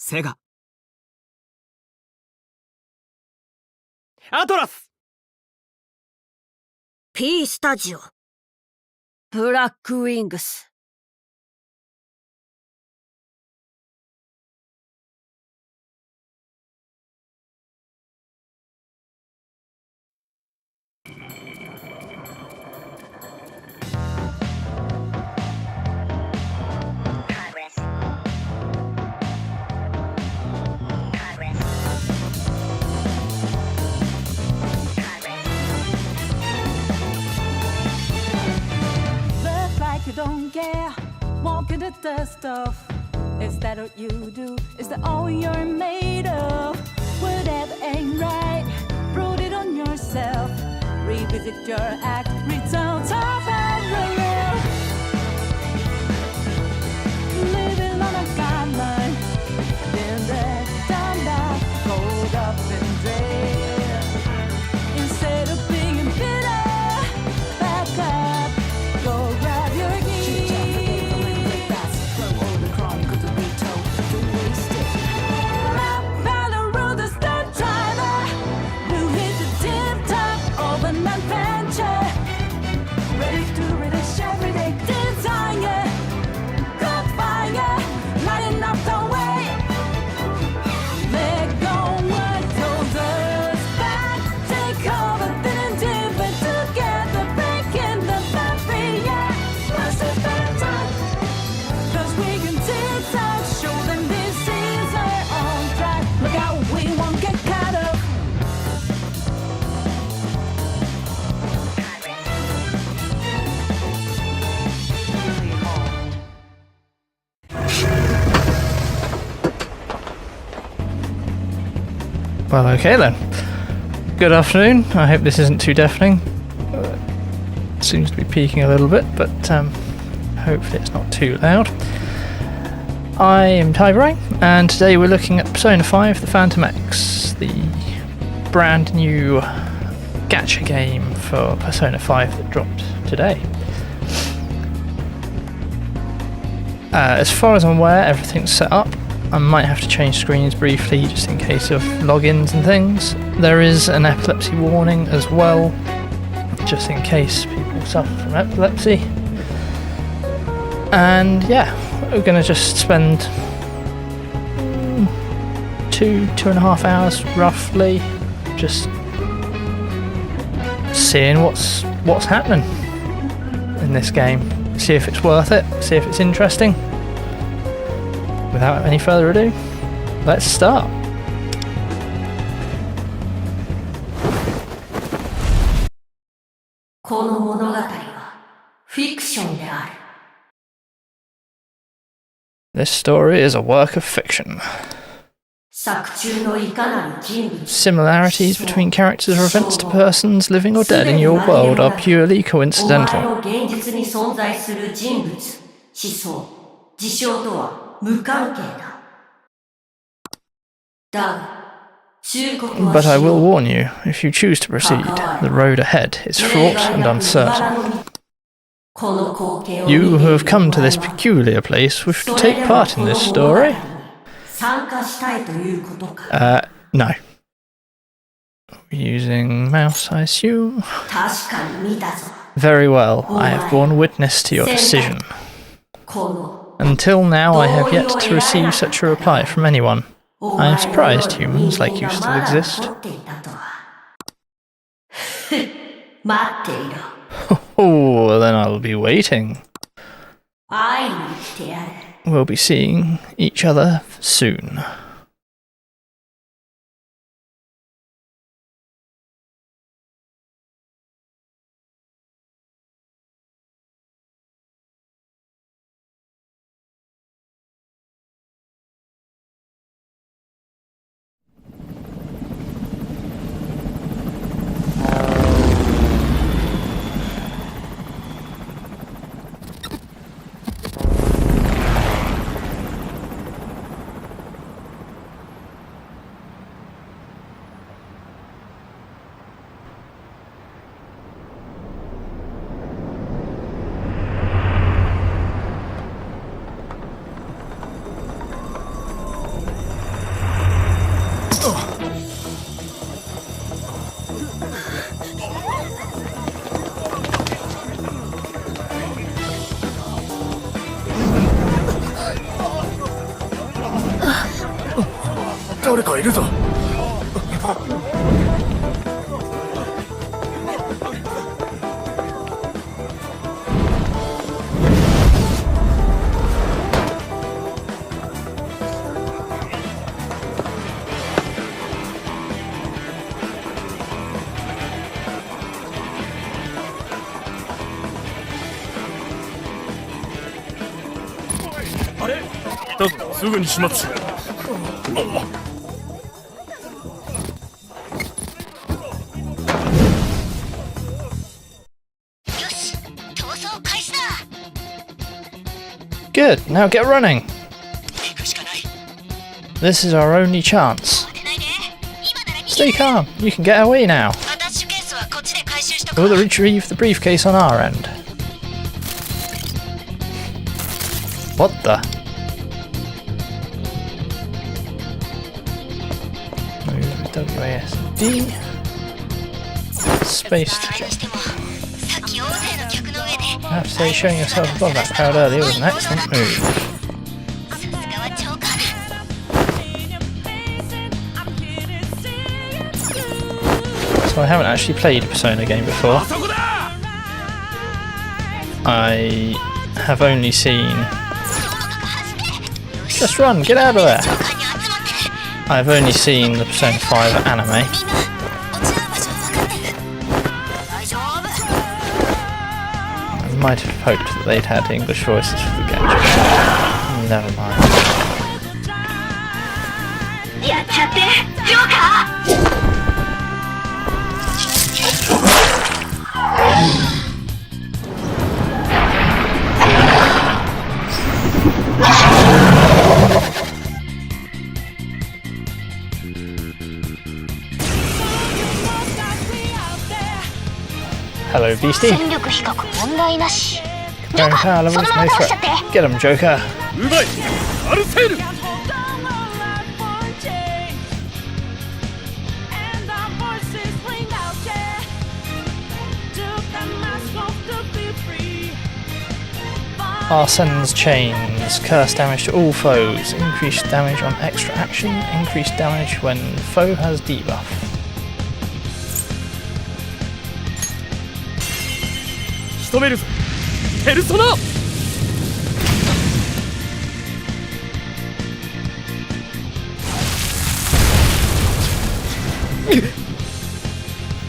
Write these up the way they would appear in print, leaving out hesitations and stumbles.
セガ。アトラス。 P スタジオ。ブラックウィングス。You don't care, walking the dust off. Is that what you do? Is that all you're made of? Whatever ain't right, prove it on yourself. Revisit your act, return to parallel. Living on a guideline, then that time down, cold up and dread. Instead of being bitter, back up, go grab your gear. Throw all the chronicles to be told, don't waste it. Map by the road to start driver. We'll hit the tip top of an adventure. Ready to relish everyday desire. Good fire, lighting up the way. Let go what holds us back. Take over, then and dip it together. Breaking the barrier. What's the better? 'Cause we can zigzag, show them this is our own track. Look out, we won't get caught up. Well, okay then. Good afternoon. I hope this isn't too deafening. It seems to be peaking a little bit, but hopefully it's not too loud. I am Tyberang, and today we're looking at Persona 5 The Phantom X, the brand new gacha game for Persona 5 that dropped today. As far as I'm aware, everything's set up. I might have to change screens briefly just in case of logins and things. There is an epilepsy warning as well, just in case people suffer from epilepsy. And yeah, we're going to just spend 2.5 hours roughly just seeing what's happening in this game. See if it's worth it, see if it's interesting. Without any further ado, let's start. This story is a work of fiction. Similarities between characters or events to persons living or dead in your world are purely coincidental. But I will warn you, if you choose to proceed, the road ahead is fraught and uncertain. You who have come to this peculiar place wish to take part in this story? No. Using mouse, I assume? Very well, I have borne witness to your decision. Until now, I have yet to receive such a reply from anyone. I am surprised humans like you still exist. Oh, then I'll be waiting. We'll be seeing each other soon. 誰かいるぞ。あれ？すぐに始末。Good, now get running. This is our only chance. Stay calm, you can get away now. We'll retrieve the briefcase on our end. What the? Move WASD. Space to jump. I have to say, showing yourself above that crowd earlier was an excellent move. So I haven't actually played a Persona game before. I have only seen... Just run, get out of there! I've only seen the Persona 5 anime. I might have hoped that they'd had English voices for the Gacha Game. Never mind. Hello, Beastie. Comparing power levels, no threat. Get him, Joker. Arsene's chains. Curse damage to all foes. Increased damage on extra action. Increased damage when foe has debuff.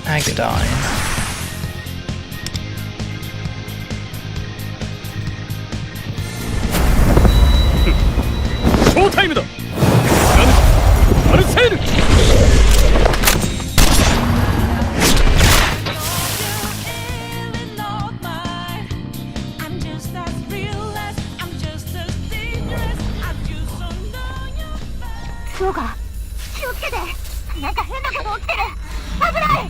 Agadine. Showtime だ。アルセール。そうか。気をつけて。なんか変なこと起きてる。危ない。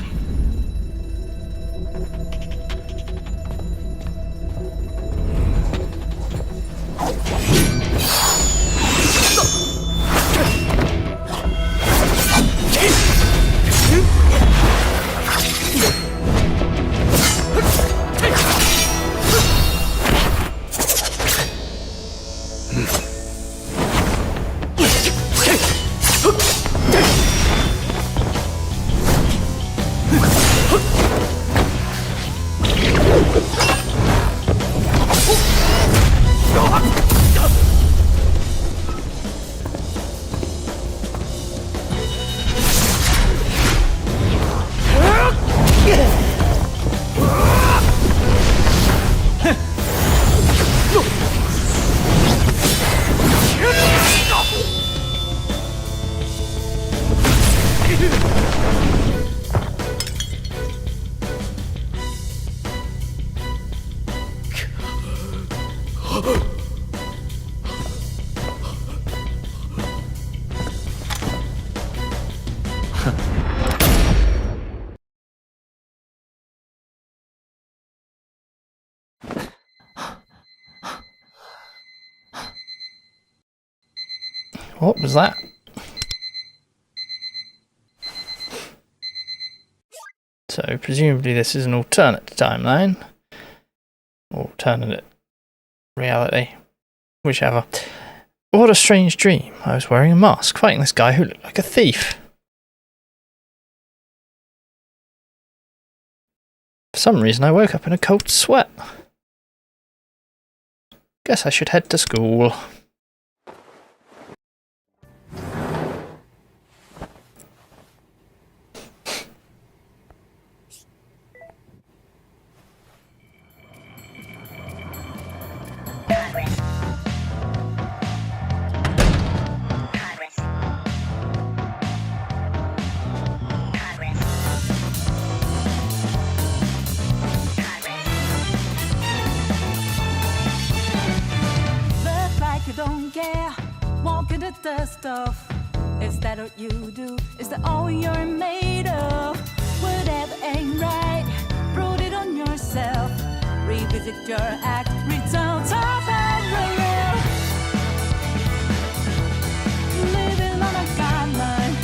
What was that? So presumably this is an alternate timeline. Or alternate reality. Whichever. What a strange dream. I was wearing a mask, fighting this guy who looked like a thief. For some reason, I woke up in a cold sweat. Guess I should head to school. Look like you don't care, walking the dust off. Is that what you do? Is that all you're made of? Whatever ain't right, prove it on yourself. Revisit your act, return to parallel. Living on a timeline,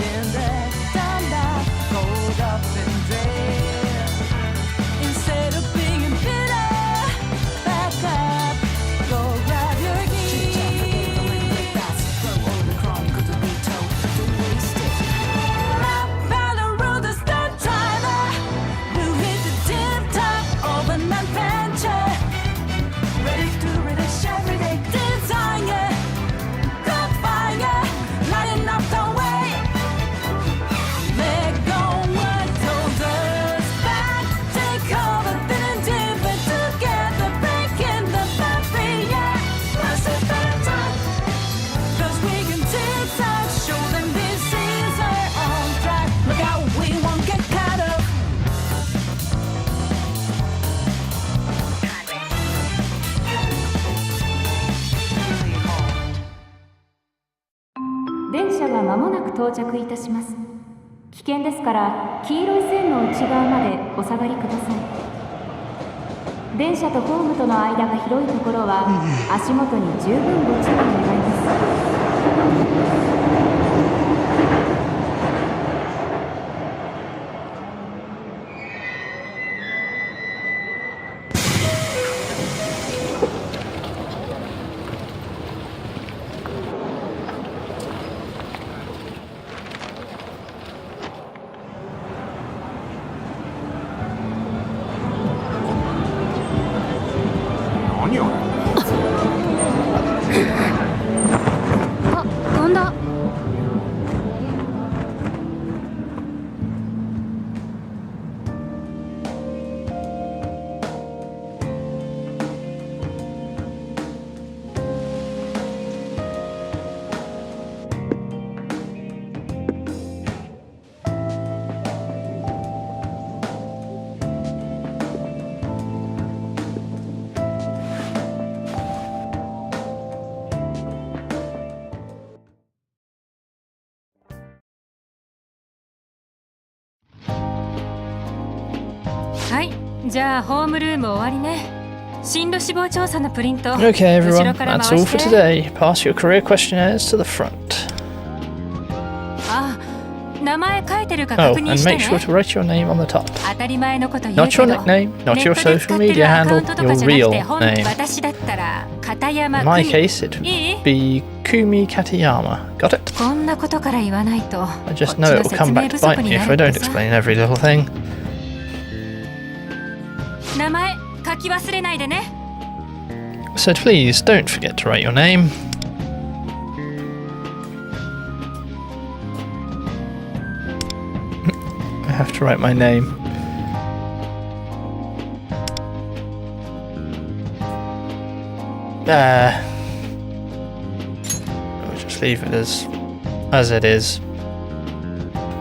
in the thunder, cold up and dread. Instead of being bitter, back up, go grab your keys. Follow the stunt driver, who hit the tip top of an adventure. Ready to relish everyday desire. Good fire, lighting up the way. Let go what holds us back. Take over, feeling deeper together, breaking the barrier. What's the better time? 'Cause we can zigzag, show them this is our own track. Look out, we won't get caught up. 電車が間もなく到着いたします。危険ですから黄色い線の内側までお下がりください。電車とホームとの間が広いところは足元に十分ご注意願います。あ、飛んだ。はい、じゃあホームルーム終わりね。進路志望調査のプリント。 Okay, 後 everyone, ろから that's 回 all し for て。 today. Pass your career questionnaires to the front. あ、名前書いてるか Oh, 確認 and して make sure ね。 to write your name on the top. 当たり前のこと言う Not け your ど。 nickname, not ネ your ットで使 social ってる media アカウ handle, ントと your かじゃなく real て、name. 私だったら片山 In my 久 case, it 美。いい？ would be Kumi Katayama. Got it? こんなことから言わないと。 I just こっ know ち it の will 説 come 明 back 不 to 足 bite に me な if る I っ don't てさ。 explain every little thing. 名前書き忘れないでね。 So please don't forget to write your name. I have to write my name. I'll just leave it as it is.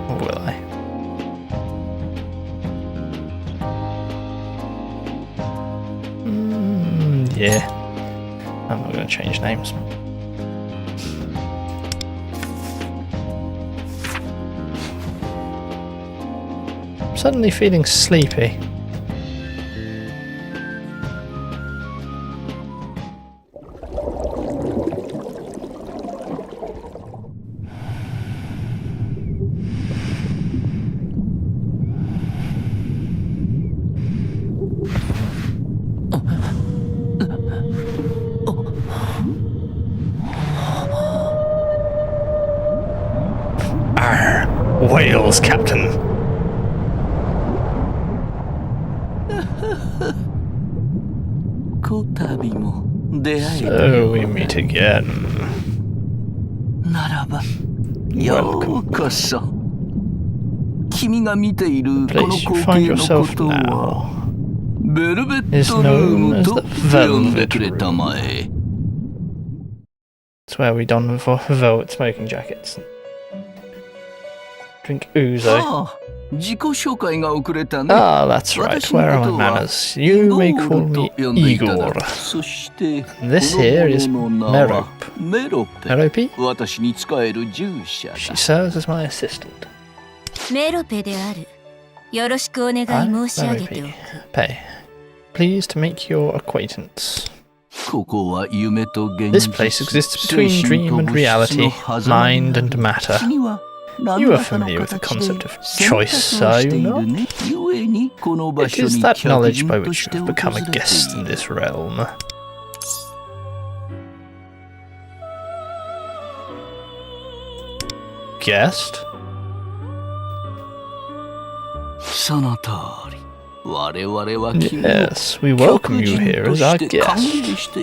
Or will I? Yeah. I'm not going to change names. I'm suddenly feeling sleepy. sails, Captain. So we meet again. Welcome. Place you find yourself now is known as the Velvet Room. It's where we don velvet smoking jackets. Drink ouzo. Ah, that's right. Where are my manners? You may call me Igor. This here is Merope. Merope? She serves as my assistant. メロペである。よろしくお願い申し上げておく。Pay. Pleased to make your acquaintance. This place exists between dream and reality, mind and matter. You are familiar with the concept of choice, are you not? It is that knowledge by which you have become a guest in this realm. Guest? Yes, we welcome you here as our guest.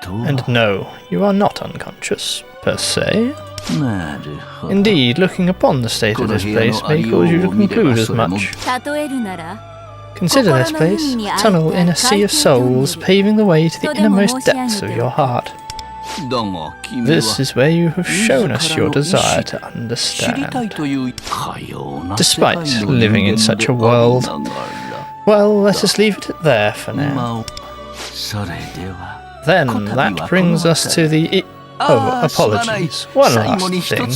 And no, you are not unconscious, per se. Indeed, looking upon the state of this place may cause you to conclude as much. Consider this place a tunnel in a sea of souls, paving the way to the innermost depths of your heart. This is where you have shown us your desire to understand. Despite living in such a world, well, let us leave it there for now. Then that brings us to the... Oh, apologies. One last thing.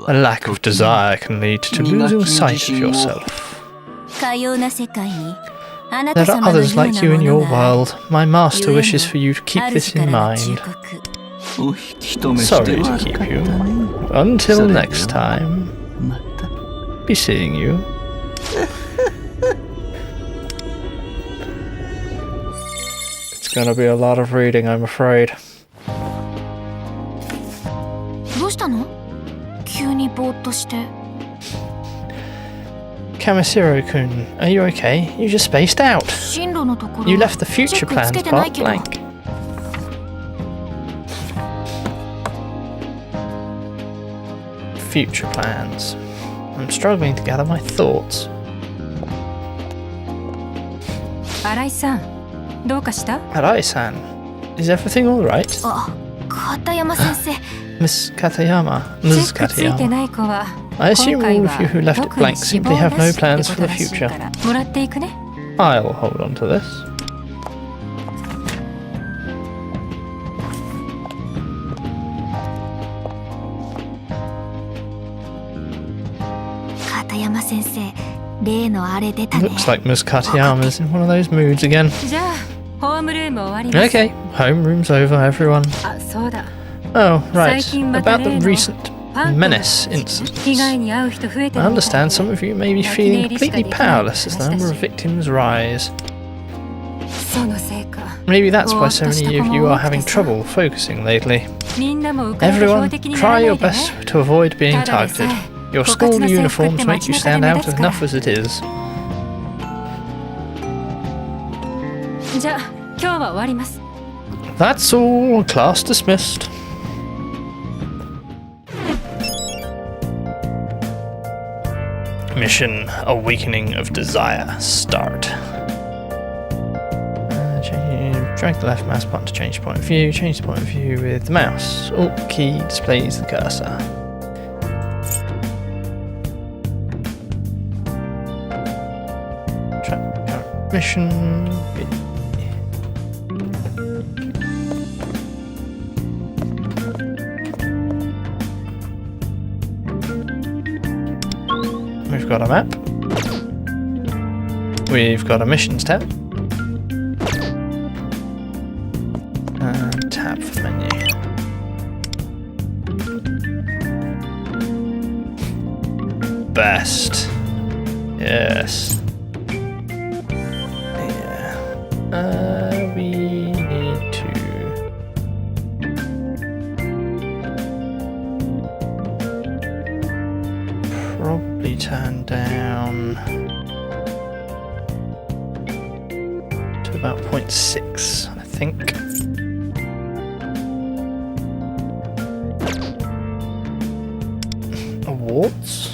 A lack of desire can lead to losing sight of yourself. There are others like you in your world. My master wishes for you to keep this in mind. Sorry to keep you. Until next time. Be seeing you. It's gonna be a lot of reading, I'm afraid. どうしたの？急にぼーっとして。Kamashiro-kun, are you okay? You just spaced out. You left the future plans part blank. Future plans. I'm struggling to gather my thoughts. Arai-san, どうかした？ Arai-san, is everything alright? 片山先生。Miss Katayama. Ms. Katayama. I assume all of you who left it blank simply have no plans for the future. I'll hold on to this. Looks like Ms. Katayama's in one of those moods again. Okay, homeroom's over, everyone. Oh, right. About the recent menace incidents. I understand some of you may be feeling completely powerless as the number of victims rise. Maybe that's why so many of you are having trouble focusing lately. Everyone, try your best to avoid being targeted. Your school uniforms make you stand out enough as it is. That's all. Class dismissed. Mission Awakening of Desire. Start. Drag the left mouse button to change point of view. Change the point of view with the mouse. Alt key displays the cursor. Track mission. We've got a map. We've got a missions tab. And tab for menu. Best. Yes. Yeah. We need to... turn down to about 0.6, I think. Awards.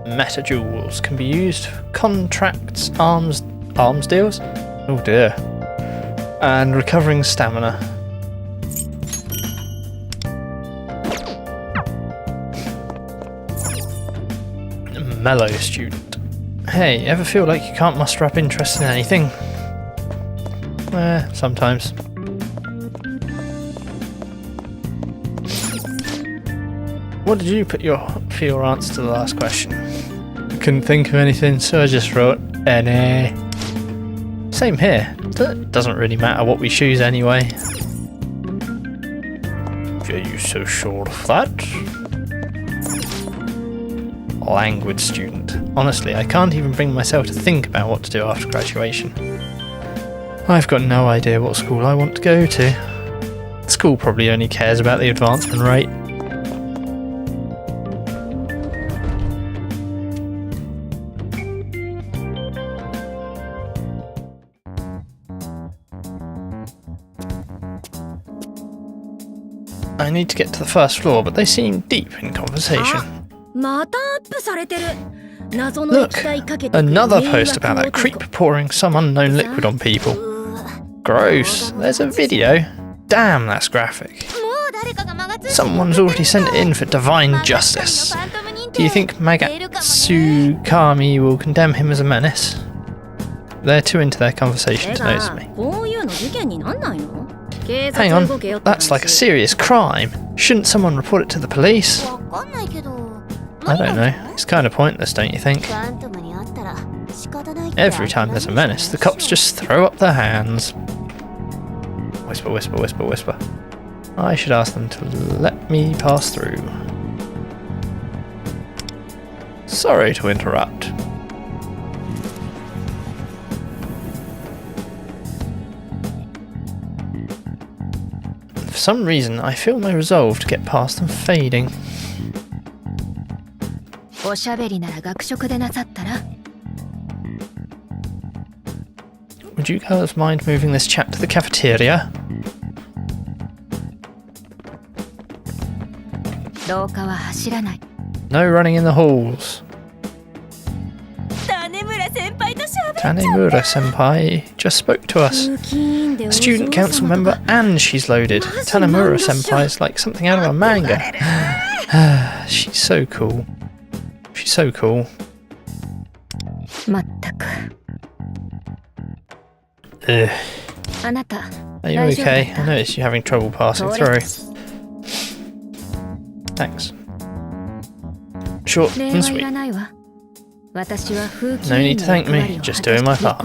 Meta jewels can be used for contracts, arms deals. Oh dear. And recovering stamina. Mellow student. Hey, ever feel like you can't muster up interest in anything? Sometimes. What did you put for your answer to the last question? I couldn't think of anything, so I just wrote NA. Same here. It doesn't really matter what we choose anyway. Are you so sure of that? Language student. Honestly, I can't even bring myself to think about what to do after graduation. I've got no idea what school I want to go to. The school probably only cares about the advancement rate. I need to get to the first floor, but they seem deep in conversation. Look, another post about that creep pouring some unknown liquid on people. Gross, there's a video. Damn, that's graphic. Someone's already sent it in for divine justice. Do you think Magatsu-kami will condemn him as a menace? They're too into their conversation to notice me. Hang on, that's like a serious crime. Shouldn't someone report it to the police? I don't know. It's kind of pointless, don't you think? Every time there's a menace, the cops just throw up their hands. Whisper, whisper, whisper, whisper. I should ask them to let me pass through. Sorry to interrupt. For some reason, I feel my resolve to get past them fading. Would you girls mind moving this chat to the cafeteria? No running in the halls. Tanemura-senpai just spoke to us. A student council member and she's loaded. Tanemura-senpai is like something out of a manga. She's so cool. She's so cool. Ugh. Are you okay? I noticed you're having trouble passing through. Thanks. Short and sweet. No need to thank me, just doing my part.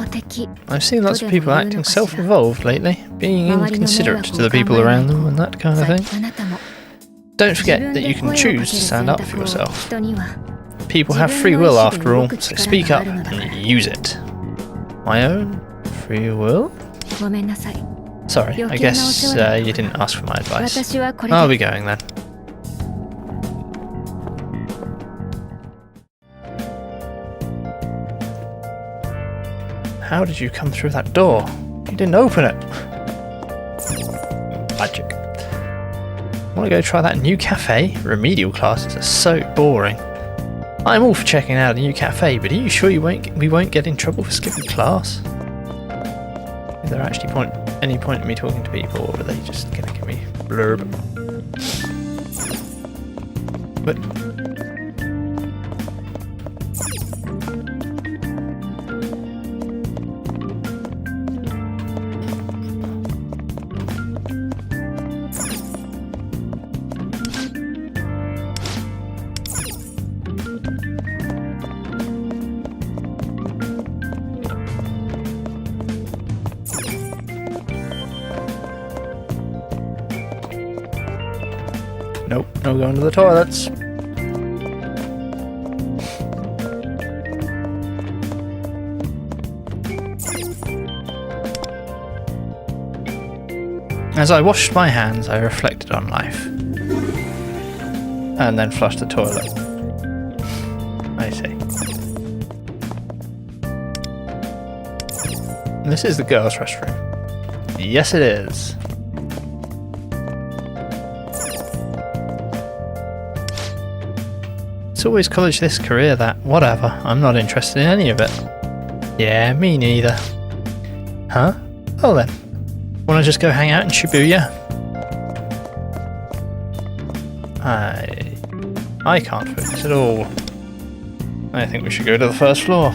I've seen lots of people acting self-involved lately, being inconsiderate to the people around them and that kind of thing. Don't forget that you can choose to stand up for yourself. People have free will after all, so speak up and use it. My own free will? Sorry, I guess you didn't ask for my advice. I'll be going then. How did you come through that door? You didn't open it. Magic. Want to go try that new cafe? Remedial classes are so boring. I'm all for checking out a new cafe, but are you sure we won't get in trouble for skipping class? Is there actually any point in me talking to people, or are they just gonna give me blurb? But nope, no going to the toilets. As I washed my hands, I reflected on life. and then flush the toilet. I see. This is the girls' restroom. Yes, it is. It's always college this, career that. Whatever. I'm not interested in any of it. Yeah, me neither. Huh? Well then. Wanna just go hang out in Shibuya? I can't focus at all. I think we should go to the first floor.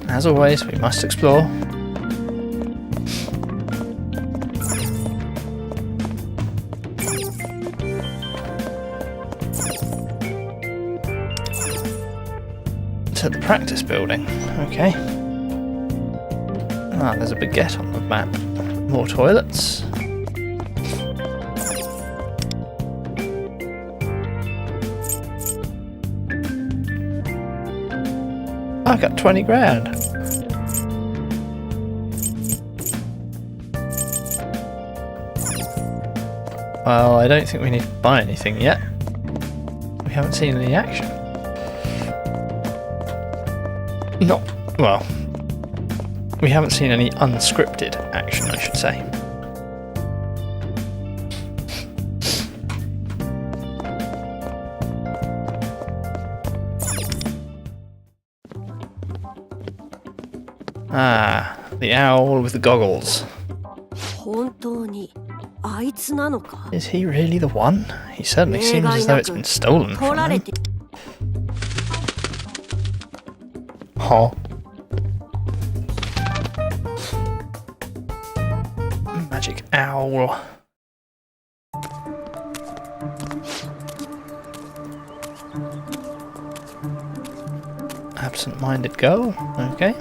As always, we must explore. To the practice building. Okay. Ah, there's a baguette on the map. More toilets. I got 20 grand. Well, I don't think we need to buy anything yet. We haven't seen any action. Not, well, we haven't seen any unscripted action, I should say. Ah, the owl with the goggles. Is he really the one? He certainly seems as though it's been stolen from him. Huh. Magic owl. Absent-minded girl. Okay.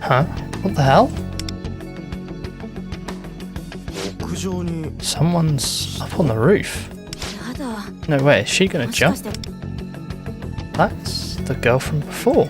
Huh? What the hell? Someone's up on the roof. No way, is she gonna jump? That's the girl from before.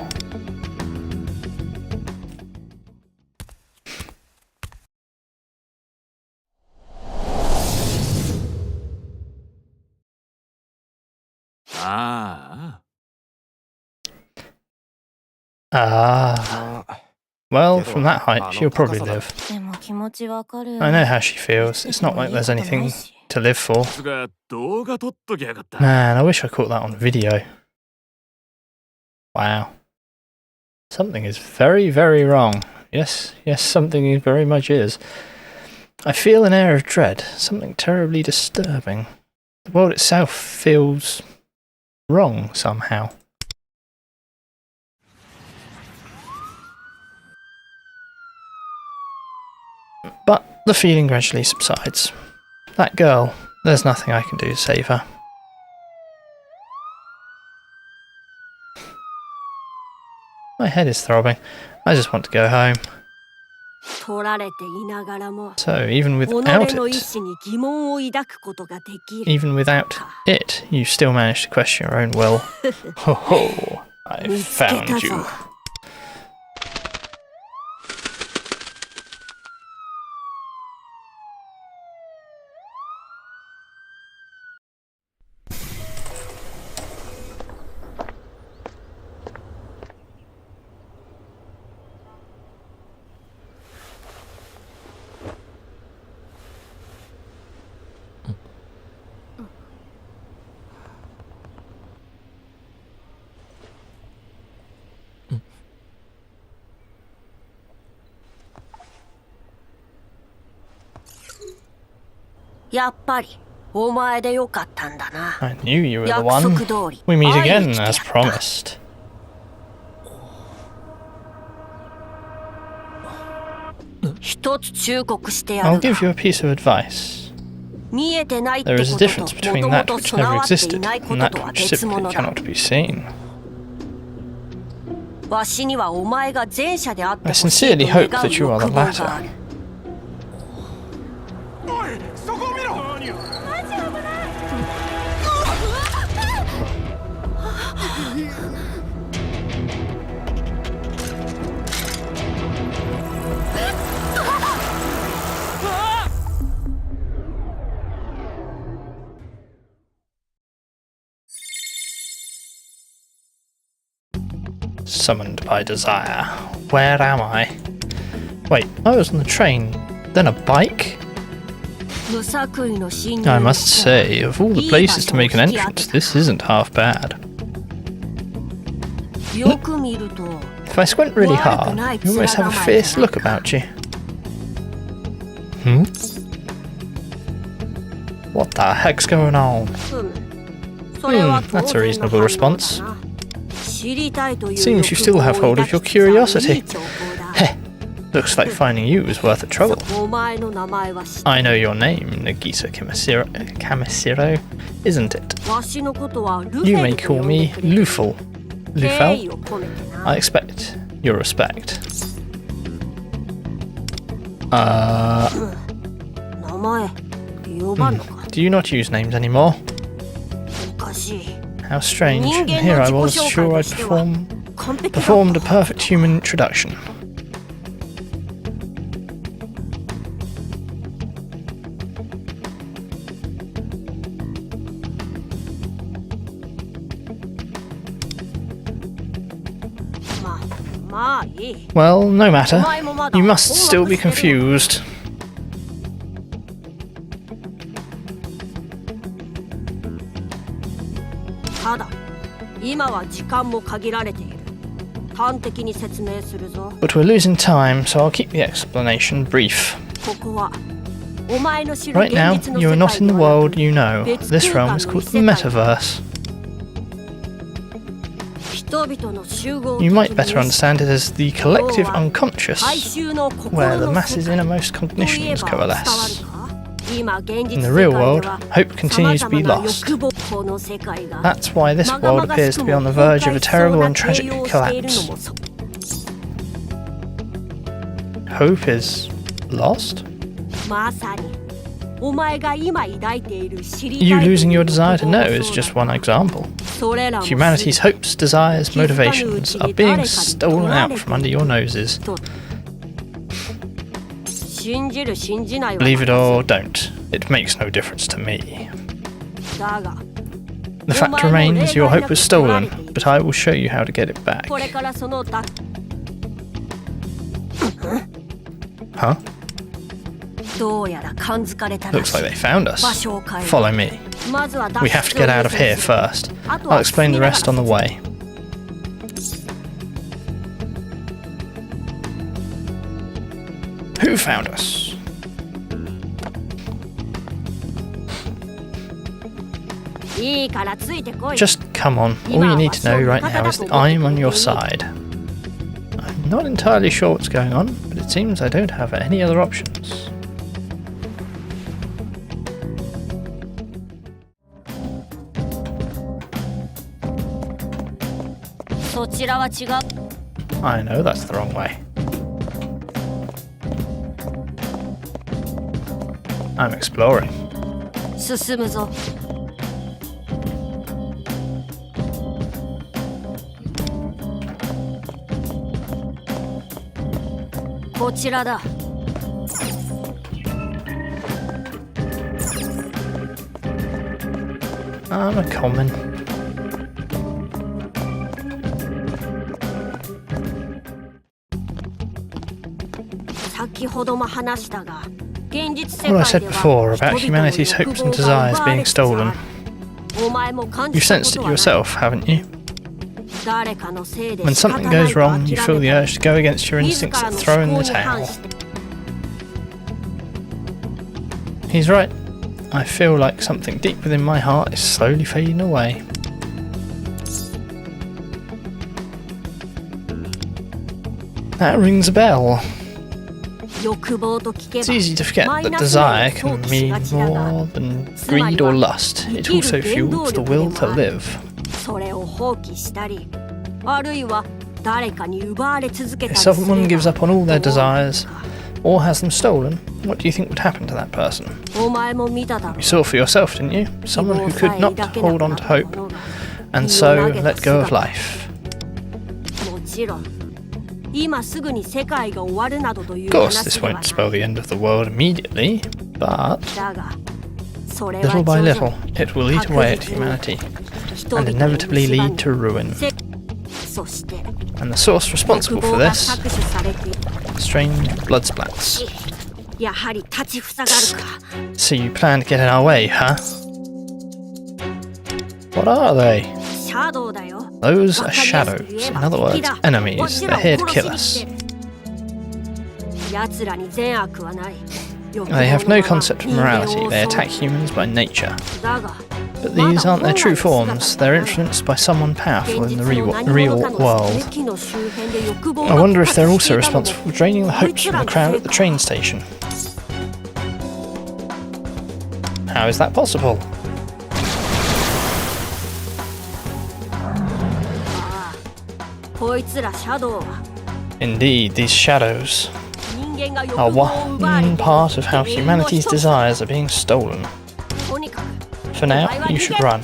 Well, from that height, she'll probably live. I know how she feels. It's not like there's anything to live for. Man, I wish I caught that on video. Wow. Something is very, very wrong. Yes, something very much is. I feel an air of dread, something terribly disturbing. The world itself feels wrong somehow. But the feeling gradually subsides. That girl, there's nothing I can do to save her. My head is throbbing. I just want to go home. So, even without it, you still managed to question your own will. Ho ho! I found you. お前でよかったんだな。 I knew you were the 約 one. 束通り We meet 会い again に来てや as った。 promised. 一つ忠告してや I'll る give you が、 a piece of advice. 見えてないって There こ is a とと difference も between と that もと which 備 never わってい existed ないこ and と that とは which 別 simply 物だ。 cannot be seen. わしにはお前が前者であってほ I しい sincerely と hope 願う that you are 欲 the 望があ latter. る。おい、そこを見ろ。Summoned by desire. Where am I? Wait, I was on the train, then a bike? 無作為の侵入 I must say, of all the places to make an entrance, this isn't half bad. よく見ると If I squint really hard, you almost have a fierce look about you. Hmm? What the heck's going on? それは that's a reasonable response. 知りたいという Seems you still have hold of your curiosity. Heh, looks like finding you is worth the trouble. お前の名前は知っ I know your name, Nagisa Kamishiro, isn't it? わしのことはルフ You ェ may ルと呼 call んで me くれる。 Lufel. 敬 Lufel? 意を込めてな。 I expect your respect. 名前呼ばんのか。 Do you not use names anymore? おかしい。 How strange. 人 And 間 here の I 自 was 己紹 sure 介 I'd としては performed 完璧だ。 a perfect human introduction. まあいい。 Well, no お matter. 前もまだ You must still be confused. ただ今は時間も限られている。端的に説明するぞ。 But we're losing time, so I'll keep the explanation brief. ここはお前の知る Right 現 now, 実の you are 世 not 界 in で the はな world く you know. 別 This realm 空間 is の called 異 the 世界 metaverse. 人々の集合 You 的 might に better understand it as the collective 大 unconscious, 衆の心 where the の masses' 世界 innermost といえ cognitions ば伝わる coalesce. か。今現実 In 世 the 界 real で world, は hope continues to be 様々な lost. 欲望この世界が That's why this まが world まが appears し to く be も on the 崩 verge of 壊 a しそう terrible な and 形 tragic 容をしているの collapse. もそう。 Hope is lost? まさにお前が今抱いている知りたい You という losing your desire to 欲望 know も is そう just だ。 one example. それらも Humanity's 全て hopes, desires, motivations are being stolen out from under your noses. 信じる信じないは Believe it or don't, it makes no difference to me. だが The fact remains, your hope was stolen, but I will show you how to get it back. これからそのだ Huh? どうやら感づかれたら Looks しい like they found us. 場所を変える Follow me. まずは脱 We have to 出を get out of 優 here 先する first. あと I'll は explain the rest on the way. Who found us? いいからついてこい Just come on. All you need to know right now is that I'm on your side. I'm not entirely sure what's going on, but it seems I don't have any other options. そちらは違う I know that's the wrong way. I'm exploring. 進むぞこちらだ I'm a common. 先ほども話したが現実世 What I 界 said で before は about 人々の humanity's 欲 hopes 望 and が desires 奪わ being れつつあ stolen. るお前も感 You've じたこ sensed と it はない yourself, haven't you? 誰かのせいで When 仕方 something ない goes と wrong, 諦 you feel め the た urge to go against your 自 instincts ら and の throw 思 in 考 the に反 towel. して He's right. I feel like something deep within my heart is slowly fading away. That rings a bell. It's easy to forget that desire can mean more than greed or lust. It also fuels the will to live. If someone gives up on all their desires, or has them stolen, what do you think would happen to that person? You saw for yourself, didn't you? Someone who could not hold on to hope, and so let go of life. Of course, this won't spell the end of the world immediately, but little by little, it will eat away at humanity, and inevitably lead to ruin. And the source responsible for this? Strange blood splats. So you plan to get in our way, huh? What are they? Those are shadows, in other words, enemies. They're here to kill us. They have no concept of morality, they attack humans by nature. But these aren't their true forms, they're influenced by someone powerful in the real world. I wonder if they're also responsible for draining the hopes from the crowd at the train station. How is that possible? Indeed, these shadows are one part of how humanity's desires are being stolen. For now, you should run.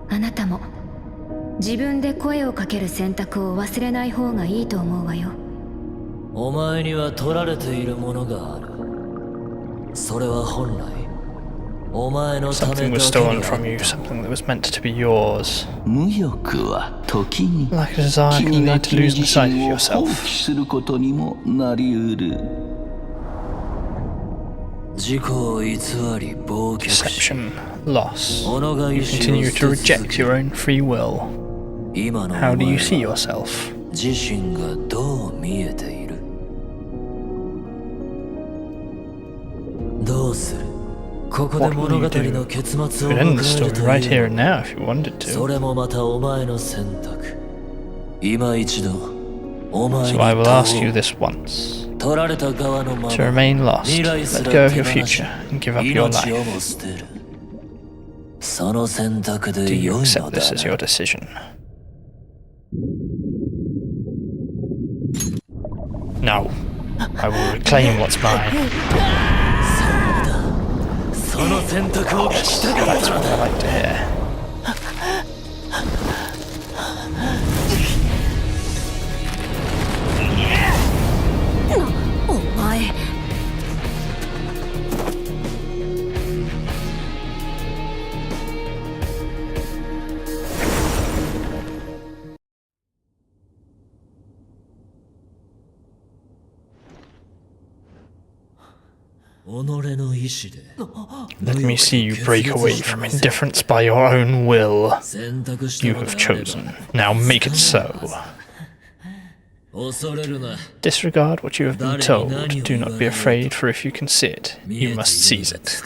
あなたも自分で声をかける選択を忘れない方がいいと思うわよ。お前には取られているものがある。それは本来お前のためだけ Something was stolen from you, something that was meant to be yours. 無欲は時に Like a desire can 君が lead to 君 losing 自 sight 身 of を放 yourself. 棄することにもなりうる。自己を偽り暴虐し Deception, loss. 己が You 意志を continue 捨 to て続 reject け your own free will. 今のお How do 前 you see は yourself? 自身がどう見えている？どうする？ここで What 物 will 語 you の do? 結末 You を could end 迎 the える story と right い here う and now if you wanted そ to. れもまたお前の選択。今一度お前に So I will 問 ask お you う。 this once. 取られた側のまま To remain lost, 未来す let ら go of 手 your 放し future and give up your 命を life. も捨てる。その選択 Do で you 良いの accept だ this as な your。decision? No. I will reclaim what's mine. その選択を聞きたかっ That's たの what だ。 I like to hear. お前己の意志で Let me see you break away from indifference by your own will. 選択した You ので have あれば chosen. Now make it so. Disregard what you have been told. Do not be afraid, for if you can see it, you must seize it.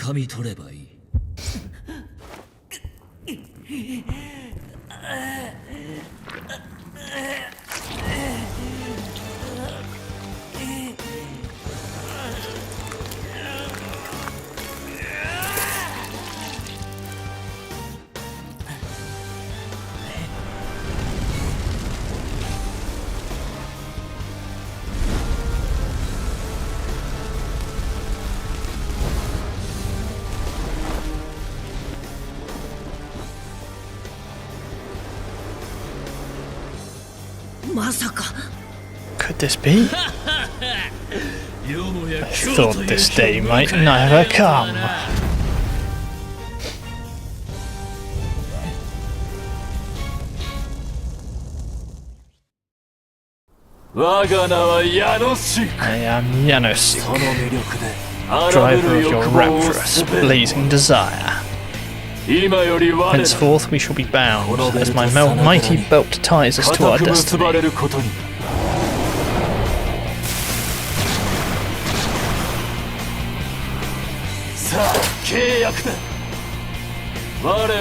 Could this be? I thought this day might never come. I am Yanosik, driver of your rapturous, blazing desire. Henceforth we shall be bound, as my mighty belt ties us to our destiny.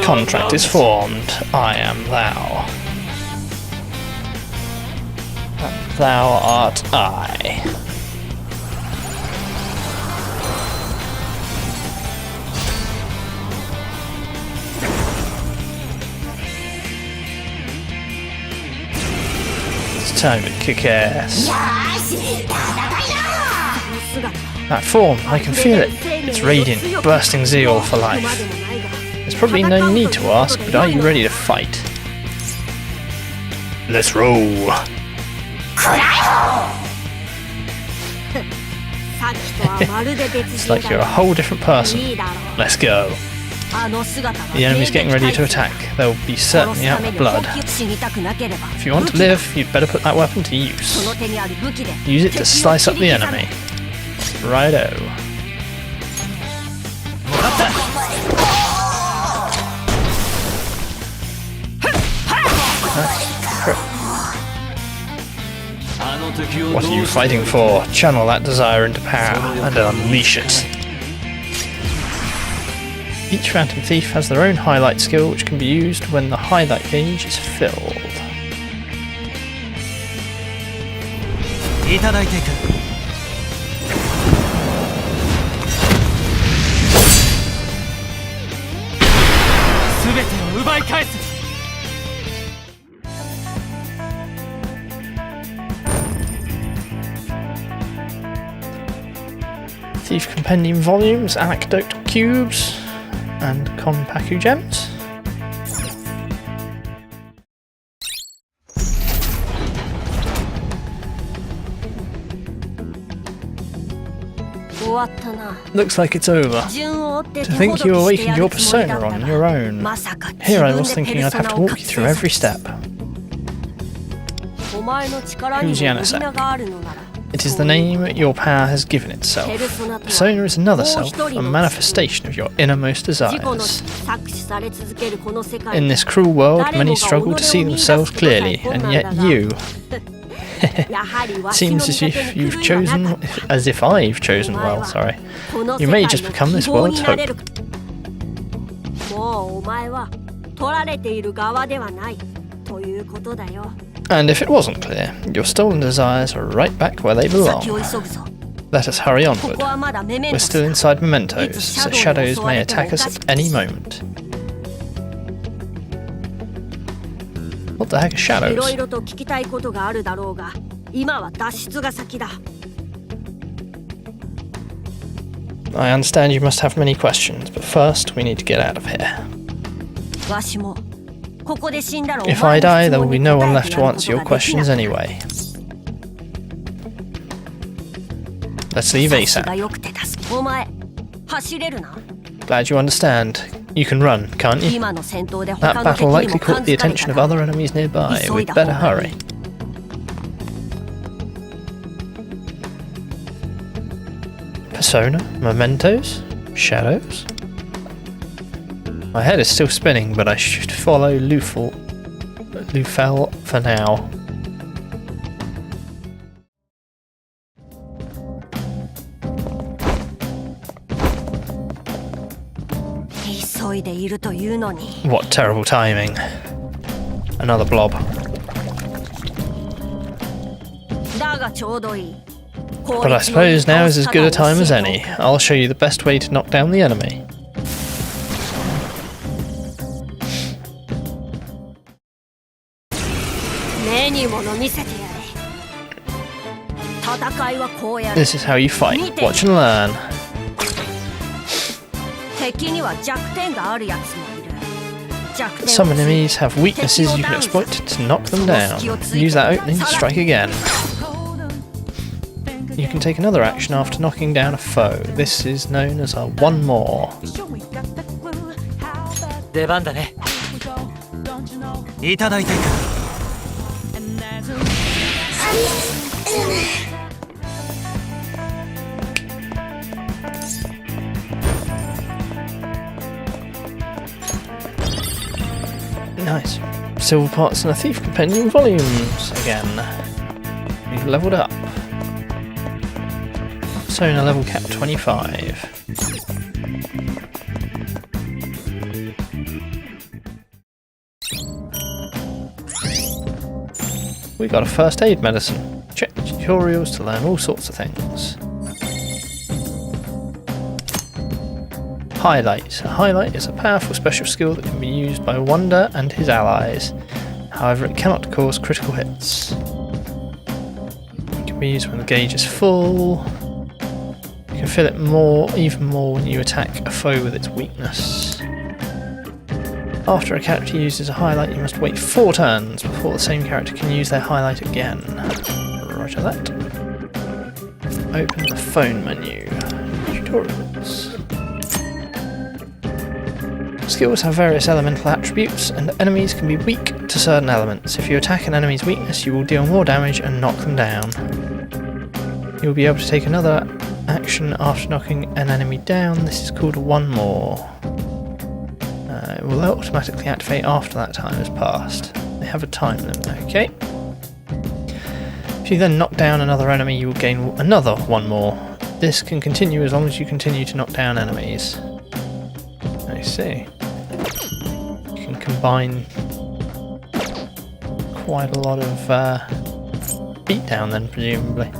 Contract is formed. I am thou. And thou art I. It's time to kick ass. That form, I can feel it. It's radiant, bursting zeal for life. There's probably no need to ask, but are you ready to fight? Let's roll. It's like you're a whole different person. Let's go. The enemy's getting ready to attack. They'll be certainly out of blood. If you want to live, you'd better put that weapon to use. Use it to slice up the enemy. Righto. What are you fighting for? Channel that desire into power and unleash it. Each Phantom Thief has their own highlight skill, which can be used when the highlight gauge is filled. Thief Compendium Volumes, Anecdote Cubes, and Konpaku Gems. Looks like it's over. To think you awakened your persona on your own. Here I was thinking I'd have to walk you through every step. Who's Yanosek? It is the name your power has given itself. Persona is another self, a manifestation of your innermost desires. In this cruel world, many struggle to see themselves clearly, and yet you... Seems as if you've chosen... as if I've chosen well, sorry. You may just become this world's hope. And if it wasn't clear, your stolen desires are right back where they belong. Let us hurry onward. We're still inside Mementos, so shadows may attack us at any moment. What the heck are shadows? I understand you must have many questions, but first we need to get out of here. If I die, there will be no one left to answer your questions anyway. Let's leave ASAP. Glad you understand. You can run, can't you? That battle likely caught the attention of other enemies nearby. We'd better hurry. Persona? Mementos? Shadows? My head is still spinning, but I should follow Lufel for now. いでいるというのに。 What terrible timing. Another blob. だがちょうどいい。 But I suppose now is as good a time as any. I'll show you the best way to knock down the enemy. 目に物見せてやれ。戦いはこうやる。 This is how you fight. Watch and learn. 敵には弱点があるやつもいる。弱点 Some enemies have weaknesses you can exploit to knock them down. Use that opening to strike again. You can take another action after knocking down a foe. This is known as a one more. 出番だね。いただいていく。 Nice. Silver parts and a thief compendium volumes again. We've leveled up. Sona level cap 25. We got a first aid medicine. Check tutorials to learn all sorts of things. Highlight. A highlight is a powerful special skill that can be used by Wonder and his allies. However, it cannot cause critical hits. It can be used when the gauge is full. You can fill it even more when you attack a foe with its weakness. After a character uses a highlight, you must wait 4 turns before the same character can use their highlight again. Roger that. Open the phone menu. Tutorials. Skills have various elemental attributes, and enemies can be weak to certain elements. If you attack an enemy's weakness, you will deal more damage and knock them down. You will be able to take another action after knocking an enemy down. This is called one more. It will automatically activate after that time has passed. They have a time limit, okay. If you then knock down another enemy, you will gain another one more. This can continue as long as you continue to knock down enemies. I see. You can combine quite a lot of beatdown then, presumably.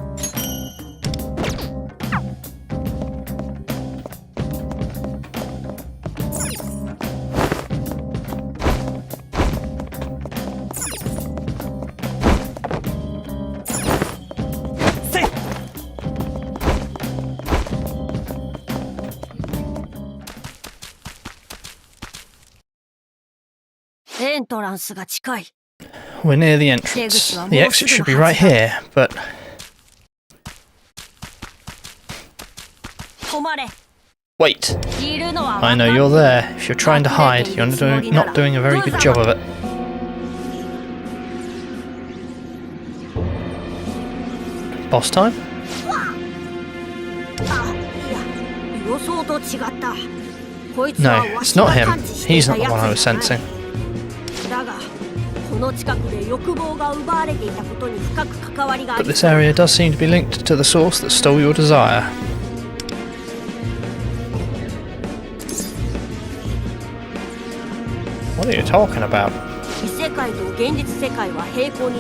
We're near the entrance. The exit should be right here, but... Wait! I know you're there. If you're trying to hide, you're not doing a very good job of it. Boss time? No, it's not him. He's not the one I was sensing. But this area does seem to be linked to the source that stole your desire. What are you talking about?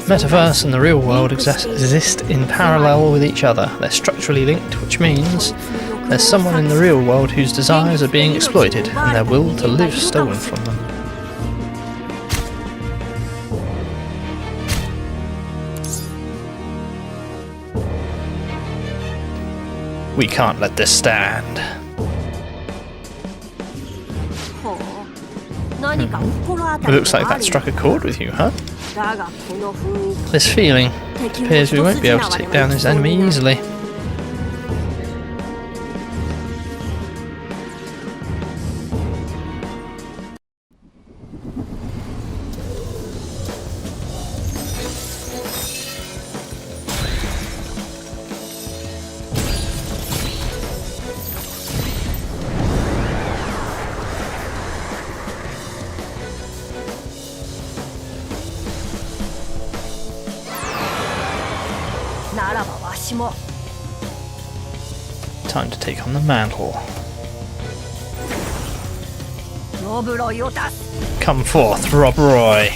Metaverse and the real world exist in parallel with each other. They're structurally linked, which means there's someone in the real world whose desires are being exploited and their will to live stolen from them. We can't let this stand. It looks like that struck a chord with you, huh? This feeling. It appears we won't be able to take down this enemy easily. Time to take on the mantle. Come forth, Rob Roy.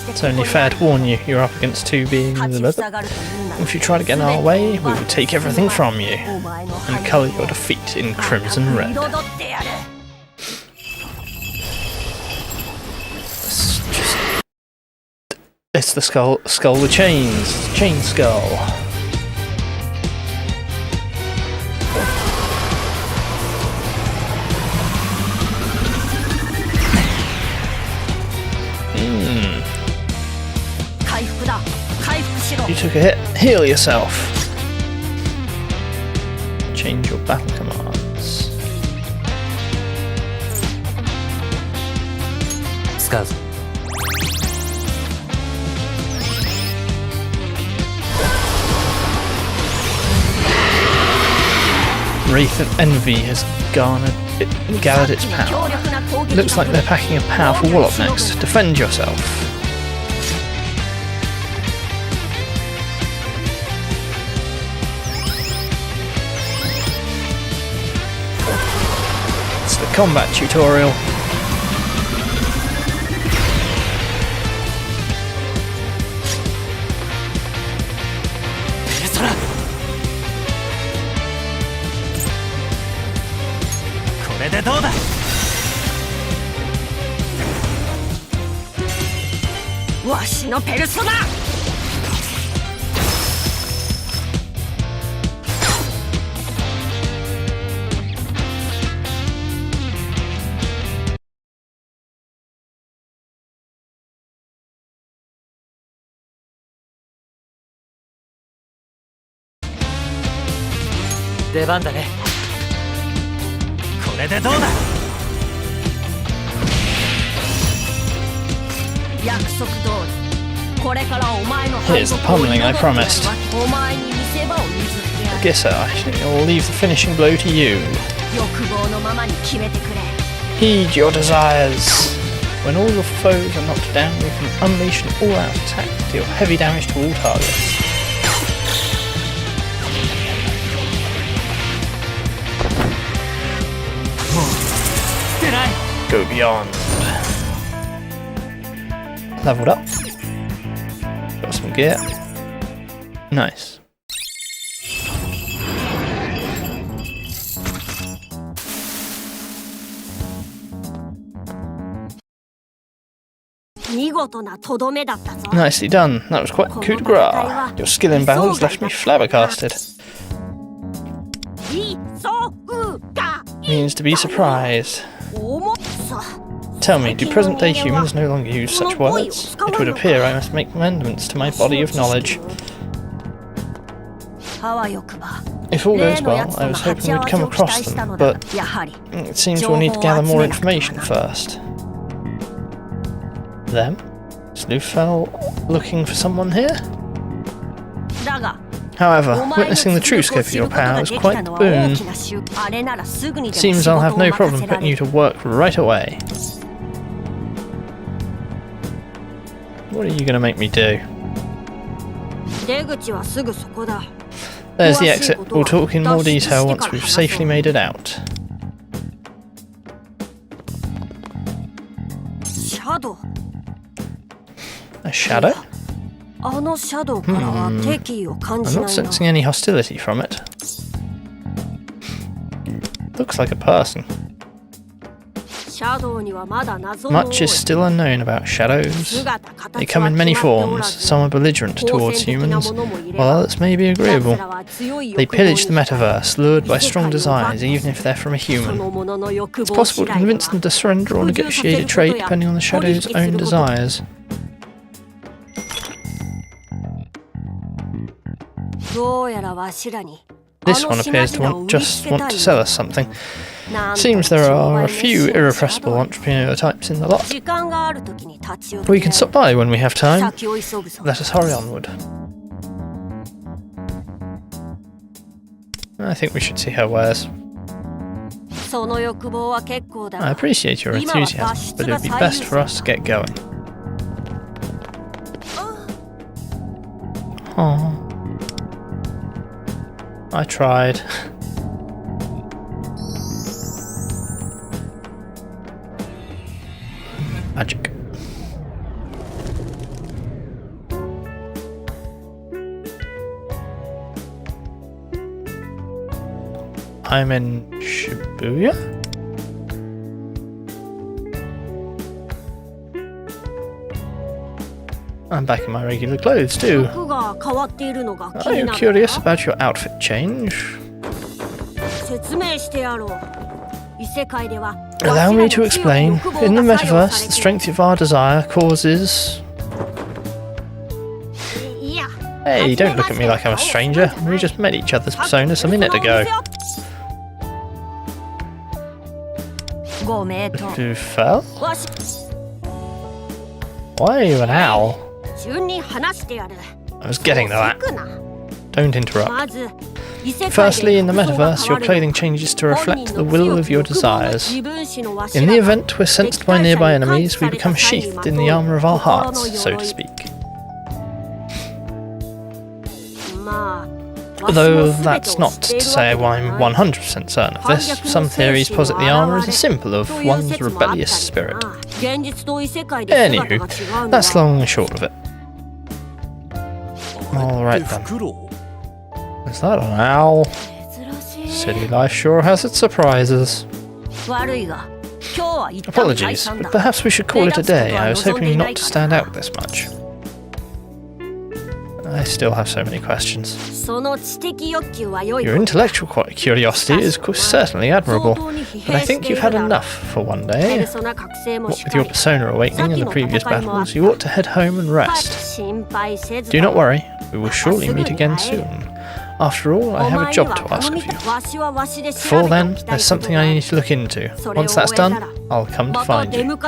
It's only fair to warn you, you're up against two beings. If you try to get in our way, we will take everything from you and colour your defeat in crimson red. It's the skull with chains. Chain skull. You took a hit. Heal yourself. Change your battle commands. 使うぞ。 Wraith of Envy has gathered its power. It looks like they're packing a powerful wall up next. Defend yourself. It's the combat tutorial. Here's the pummeling I promised. Gissa, I'll leave the finishing blow to you. Heed your desires. When all your foes are knocked down, you can unleash an all-out attack to deal heavy damage to all targets. Go beyond. Leveled up. Got some gear. Nice. Nicely done. That was quite coup de grace. Your skill in battle has left me flabbergasted. Means to be surprised. Tell me, do present-day humans no longer use such words? It would appear I must make amendments to my body of knowledge. If all goes well, I was hoping we'd come across them, but it seems we'll need to gather more information first. Them? Sleuthfell looking for someone here? However, witnessing the true scope of your power is quite the boon. Seems I'll have no problem putting you to work right away. What are you going to make me do? There's the exit. We'll talk in more detail once we've safely made it out. A shadow? I'm not sensing any hostility from it. Looks like a person. Much is still unknown about shadows. They come in many forms. Some are belligerent towards humans, while others may be agreeable. They pillage the metaverse, lured by strong desires, even if they're from a human. It's possible to convince them to surrender or negotiate a trade depending on the shadow's own desires. This one appears to just want to sell us something. Seems there are a few irrepressible entrepreneur types in the lot. We can stop by when we have time. Let us hurry onward. I think we should see her wares. I appreciate your enthusiasm, but it would be best for us to get going. Oh. I tried. Magic. I'm in Shibuya? I'm back in my regular clothes too. Are you curious about your outfit change? Allow me to explain. In the metaverse, the strength of our desire causes... Hey, don't look at me like I'm a stranger. We just met each other's personas a minute ago. You fell? Why are you an owl? I was getting to that. Don't interrupt. Firstly, in the metaverse, your clothing changes to reflect the will of your desires. In the event we're sensed by nearby enemies, we become sheathed in the armor of our hearts, so to speak. Though that's not to say I'm 100% certain of this. Some theories posit the armor as a symbol of one's rebellious spirit. Anywho, that's long and short of it. Alright then. Is that an owl? City life sure has its surprises. Apologies, but perhaps we should call it a day. I was hoping not to stand out this much. I still have so many questions. Your intellectual curiosity is certainly admirable, but I think you've had enough for one day. What with your persona awakening and the previous battles, you ought to head home and rest. Do not worry, we will surely meet again soon. After all, I have a job to ask of you. Before then, there's something I need to look into. Once that's done, I'll come to find you.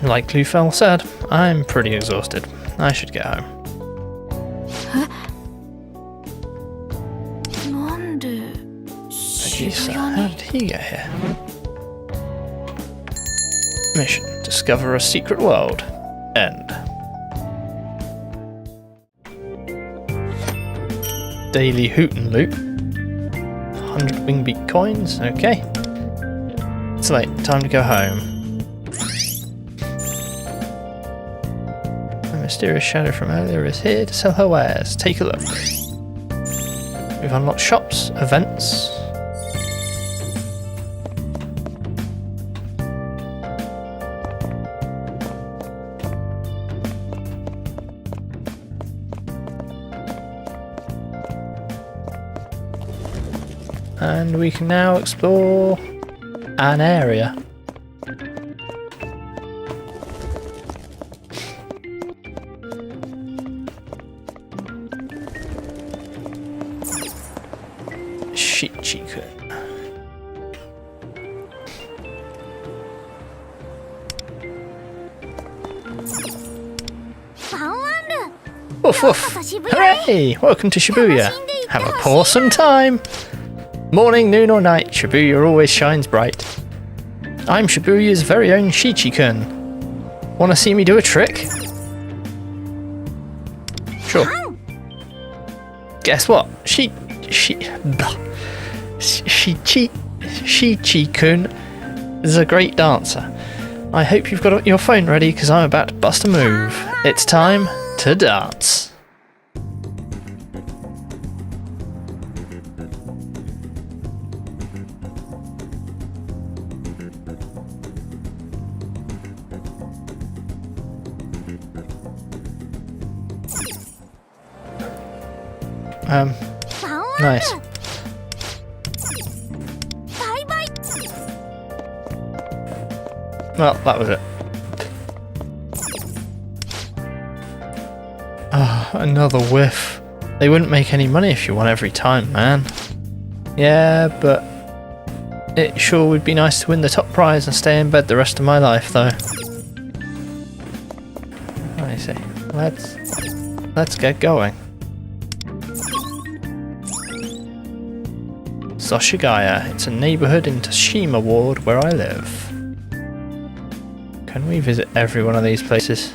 Like Lufel said, I'm pretty exhausted. I should get home. Nagisa, how did he get here? Mission: discover a secret world. End. Daily hoot and loot. 100 wingbeat coins, okay. It's late, time to go home. The mysterious shadow from earlier is here to sell her wares. Take a look. We've unlocked shops, events. And we can now explore an area. Shichi-kun. Woof woof! Hooray! Welcome to Shibuya. Have a awesome time! Morning, noon or night, Shibuya always shines bright. I'm Shibuya's very own Shichi-kun. Wanna see me do a trick? Sure. Guess what? Shichi-kun is a great dancer. I hope you've got your phone ready because I'm about to bust a move. It's time to dance. Nice. Well, that was it. Ah, another whiff. They wouldn't make any money if you won every time, man. Yeah, but it sure would be nice to win the top prize and stay in bed the rest of my life, though. I see. Let's get going. Zoshigaya. It's a neighborhood in Toshima Ward where I live. Can we visit every one of these places?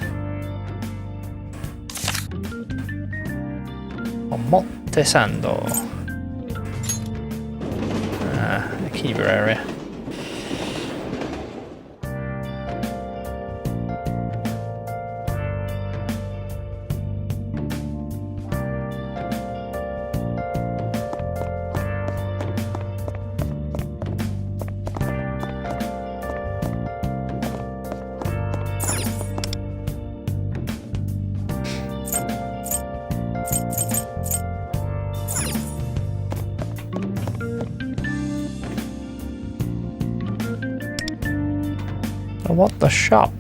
Montesando. Akiba area. What the shop?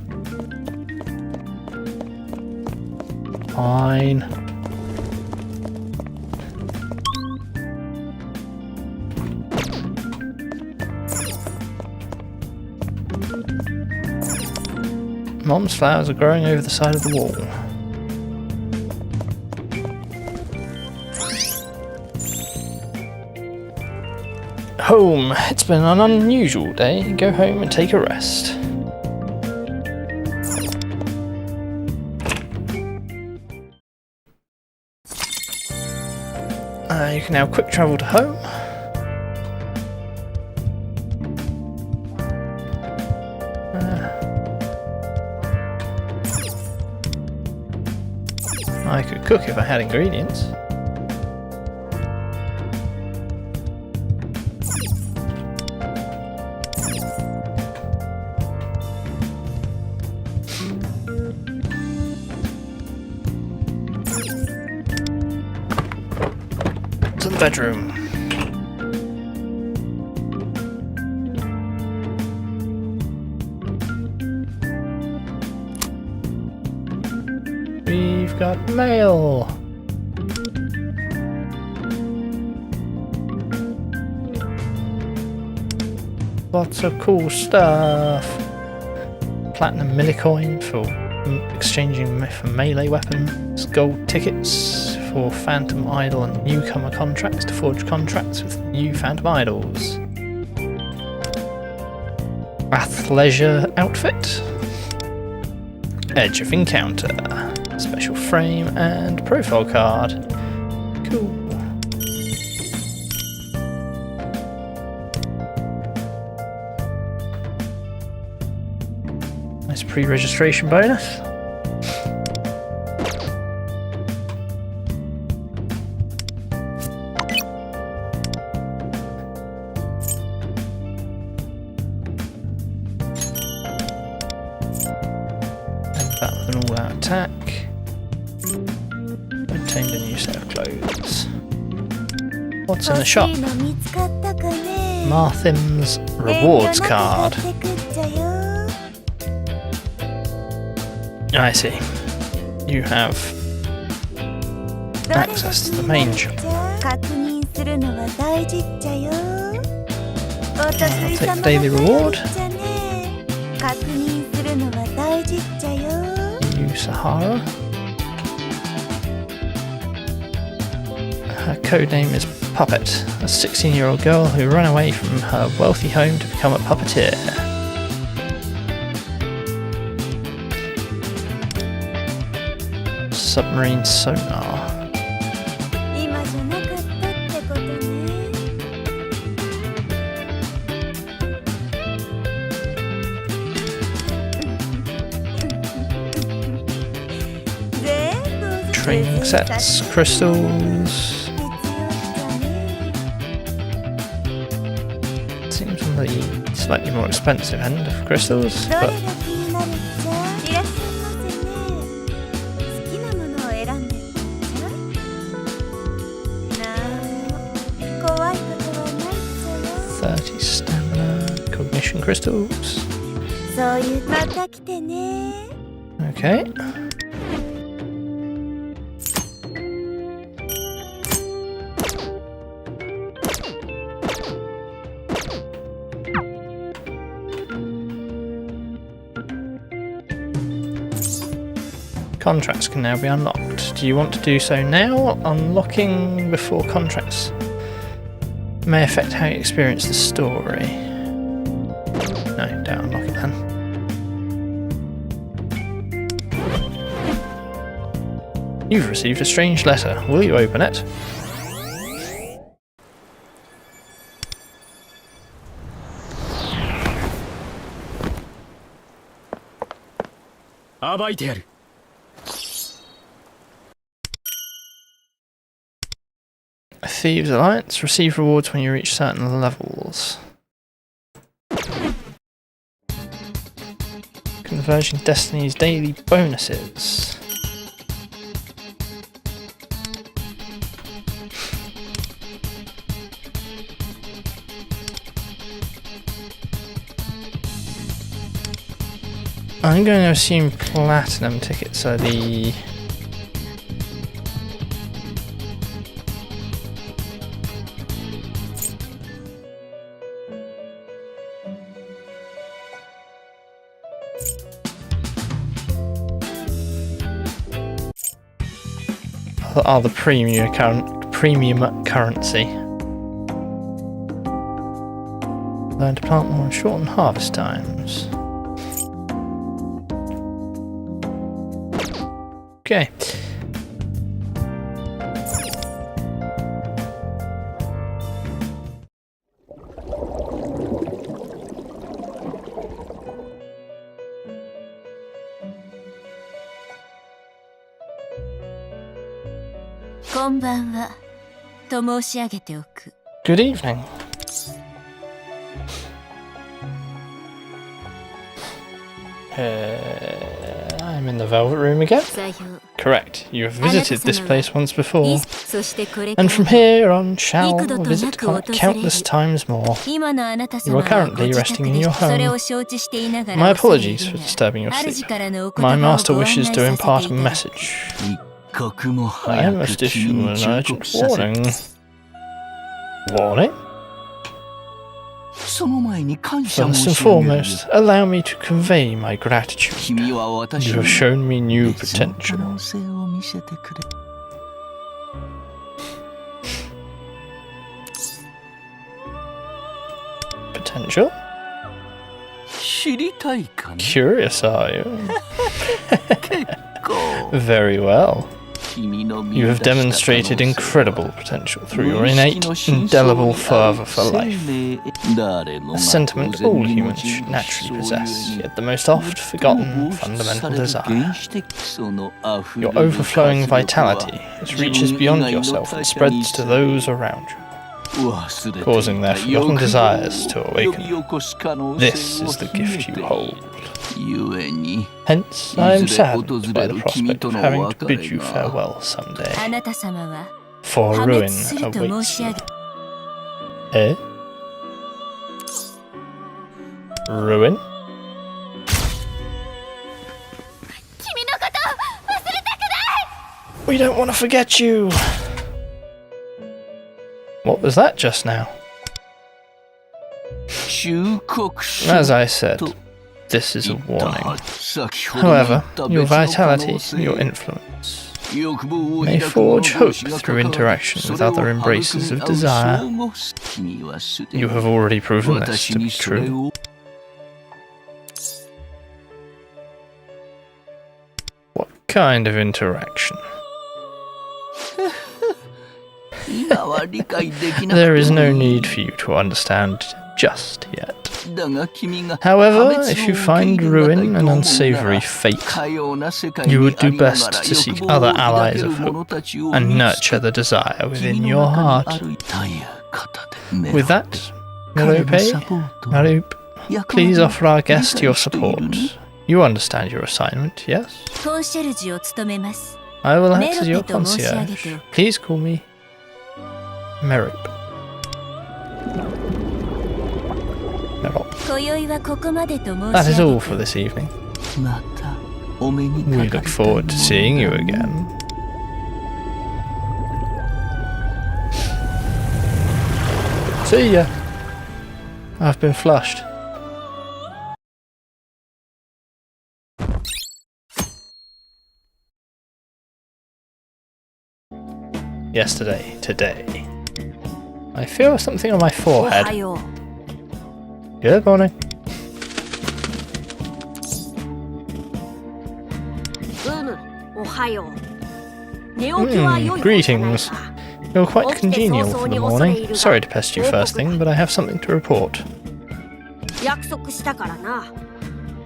Fine. Mom's flowers are growing over the side of the wall. Home. It's been an unusual day. Go home and take a rest. You can now quick travel to home. I could cook if I had ingredients. To the bedroom. We've got mail. Lots of cool stuff. Platinum millicoin for exchanging for melee weapons. Gold tickets for Phantom Idol and newcomer contracts to forge contracts with new Phantom Idols. Athleisure outfit. Edge of Encounter. Special frame and profile card. Cool. Nice pre-registration bonus. An all-out attack. Obtained a new set of clothes. What's in the shop? Marthin's rewards card. I see. You have access to the main shop. I'll take the daily reward. Sahara. Her codename is Puppet, a 16-year-old girl who ran away from her wealthy home to become a puppeteer. Submarine sonar. Training sets, crystals. Seems on the slightly more expensive end of crystals, but $30 stamina, cognition crystals. Okay. Contracts can now be unlocked. Do you want to do so now? Unlocking before contracts may affect how you experience the story. No, don't unlock it then. You've received a strange letter. Will you open it? Thieves Alliance. Receive rewards when you reach certain levels. Converging Destiny's daily bonuses. I'm going to assume platinum tickets are the... are the premium currency. Learn to plant more and shorten harvest times. Okay. Good evening. I'm in the Velvet Room again. Correct. You have visited this place once before, and from here on shall visit countless times more. You are currently resting in your home. My apologies for disturbing your sleep. My master wishes to impart a message. I must issue an urgent warning. Warning? First and foremost, allow me to convey my gratitude. You have shown me new potential. Potential? Curious, are you? Very well. You have demonstrated incredible potential through your innate, indelible fervour for life. A sentiment all humans should naturally possess, yet the most oft-forgotten fundamental desire. Your overflowing vitality, it reaches beyond yourself and spreads to those around you, causing their forgotten desires to awaken. This is the gift you hold. Hence, I am saddened by the prospect of having to bid you farewell someday. For ruin awaits you. Eh? Ruin? We don't want to forget you! What was that just now? As I said, this is a warning. However, your vitality, your influence, may forge hope through interaction with other embraces of desire. You have already proven this to be true. What kind of interaction? There is no need for you to understand just yet. However, if you find ruin an unsavory fate, you would do best to seek other allies of hope and nurture the desire within your heart. With that, Marup, please offer our guest your support. You understand your assignment, yes? I will act as your concierge. Please call me Marup. That is all for this evening. We look forward to seeing you again. See ya. I've been flushed. Yesterday, today. I feel something on my おは forehead. よう。 Good morning. おはよう。寝起きは良い方じゃない Greetings. か。 You're quite congenial for the morning. Sorry to pest you first thing, but I have something to report. 約束したからな。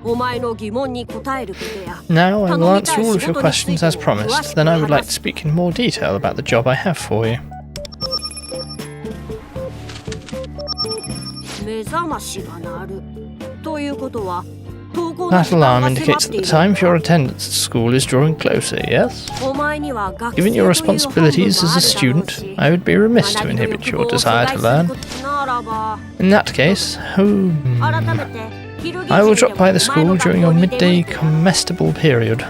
お前の疑問に答えることや。 Now I will answer all of your questions as promised. Then I would like to speak in more detail about the job I have for you. 目覚ましが鳴る。ということは、登校の That 時間 alarm が indicates 迫っ that てい the る。 time for your attendance at school is drawing closer, yes? お前には学生 Given という your 本分も responsibilities as a あるだろう student, し I would be remiss to 学びの inhibit 欲 your 望を desire 阻 to 害する learn. ことならば、 In that case,改め I て昼下 will 時に drop by the でもお前 school の during your 学校に midday 出向いて comestible period.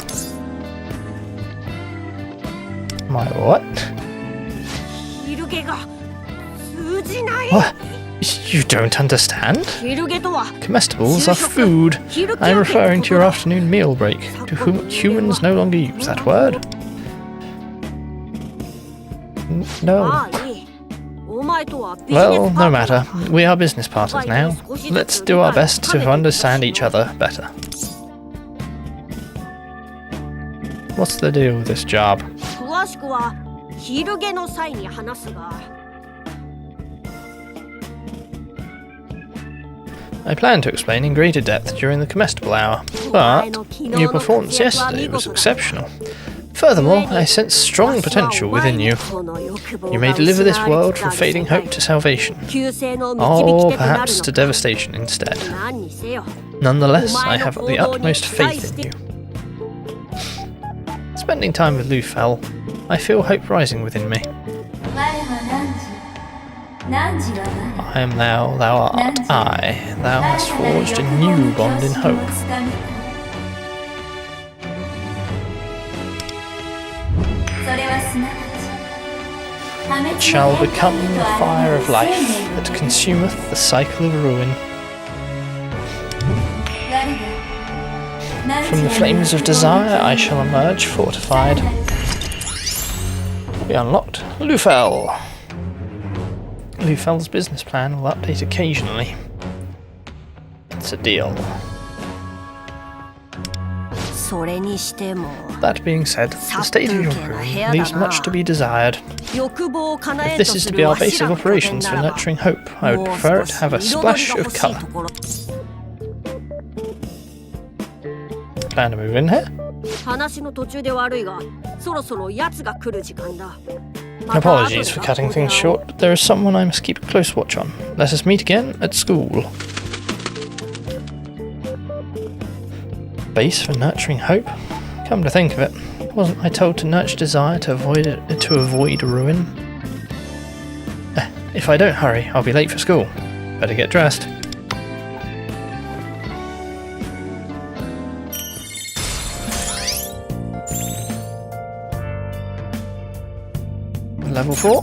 My what? 昼下が通じない。 What? You don't understand? 昼下とは Comestibles are food. 昼休 I'm 憩って referring こ to と your だ。 afternoon meal break, to whom humans no longer use that word. No. まあいい。お前とはビジネス Well, パー no トナ matter. ー。 We are business partners now. Let's do our best to understand each other better. What's the deal with this job? 詳しくは昼下の際に話すが。 I plan to explain in greater depth during the comestible hour, but your performance yesterday was exceptional. Furthermore, I sense strong potential within you. You may deliver this world from fading hope to salvation, or perhaps to devastation instead. Nonetheless, I have the utmost faith in you. Spending time with Lufel, I feel hope rising within me. 我は何時は I am thou, thou art I. Thou hast forged a new bond in hope. それはすなわち It shall become the fire of life that consumeth the cycle of ruin. From the flames of desire I shall emerge fortified. We unlocked Lufel. Lufel's business plan will update occasionally. It's a deal. それにしても That being said, the state of your room leaves much to be desired. 欲望を叶 If え this と is す to る be our わ base しら of の拠点 operations な for らば nurturing hope, I would もう prefer 少 it し to have a 彩り splash が of 欲しい colour. ところ。 Plan to move in here? 話の途中で悪いが、そろそろ奴が来る時間だ。また後で Apologies for cutting things short, but there is someone I must keep a close watch on. Let us meet again at school. Base for nurturing hope? Come to think of it, wasn't I told to nurture desire to avoid ruin? If I don't hurry, I'll be late for school. Better get dressed. Level 4.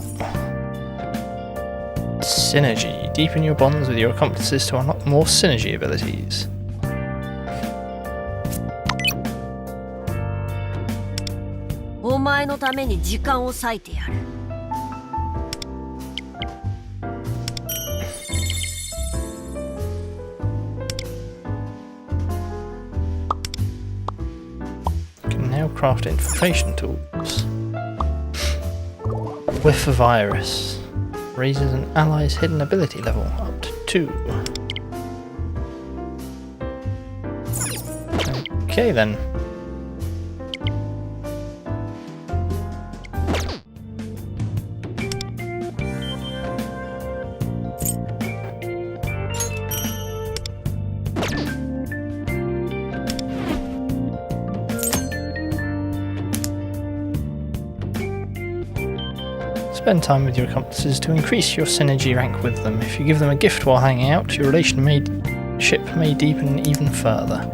Synergy. Deepen your bonds with your accomplices to unlock more synergy abilities.「お前のために時間を割いてやる」 Can now craft infiltration tools. Whiff a virus. Raises an ally's hidden ability level up to 2. Okay then. Spend time with your accomplices to increase your synergy rank with them. If you give them a gift while hanging out, your relationship may deepen even further.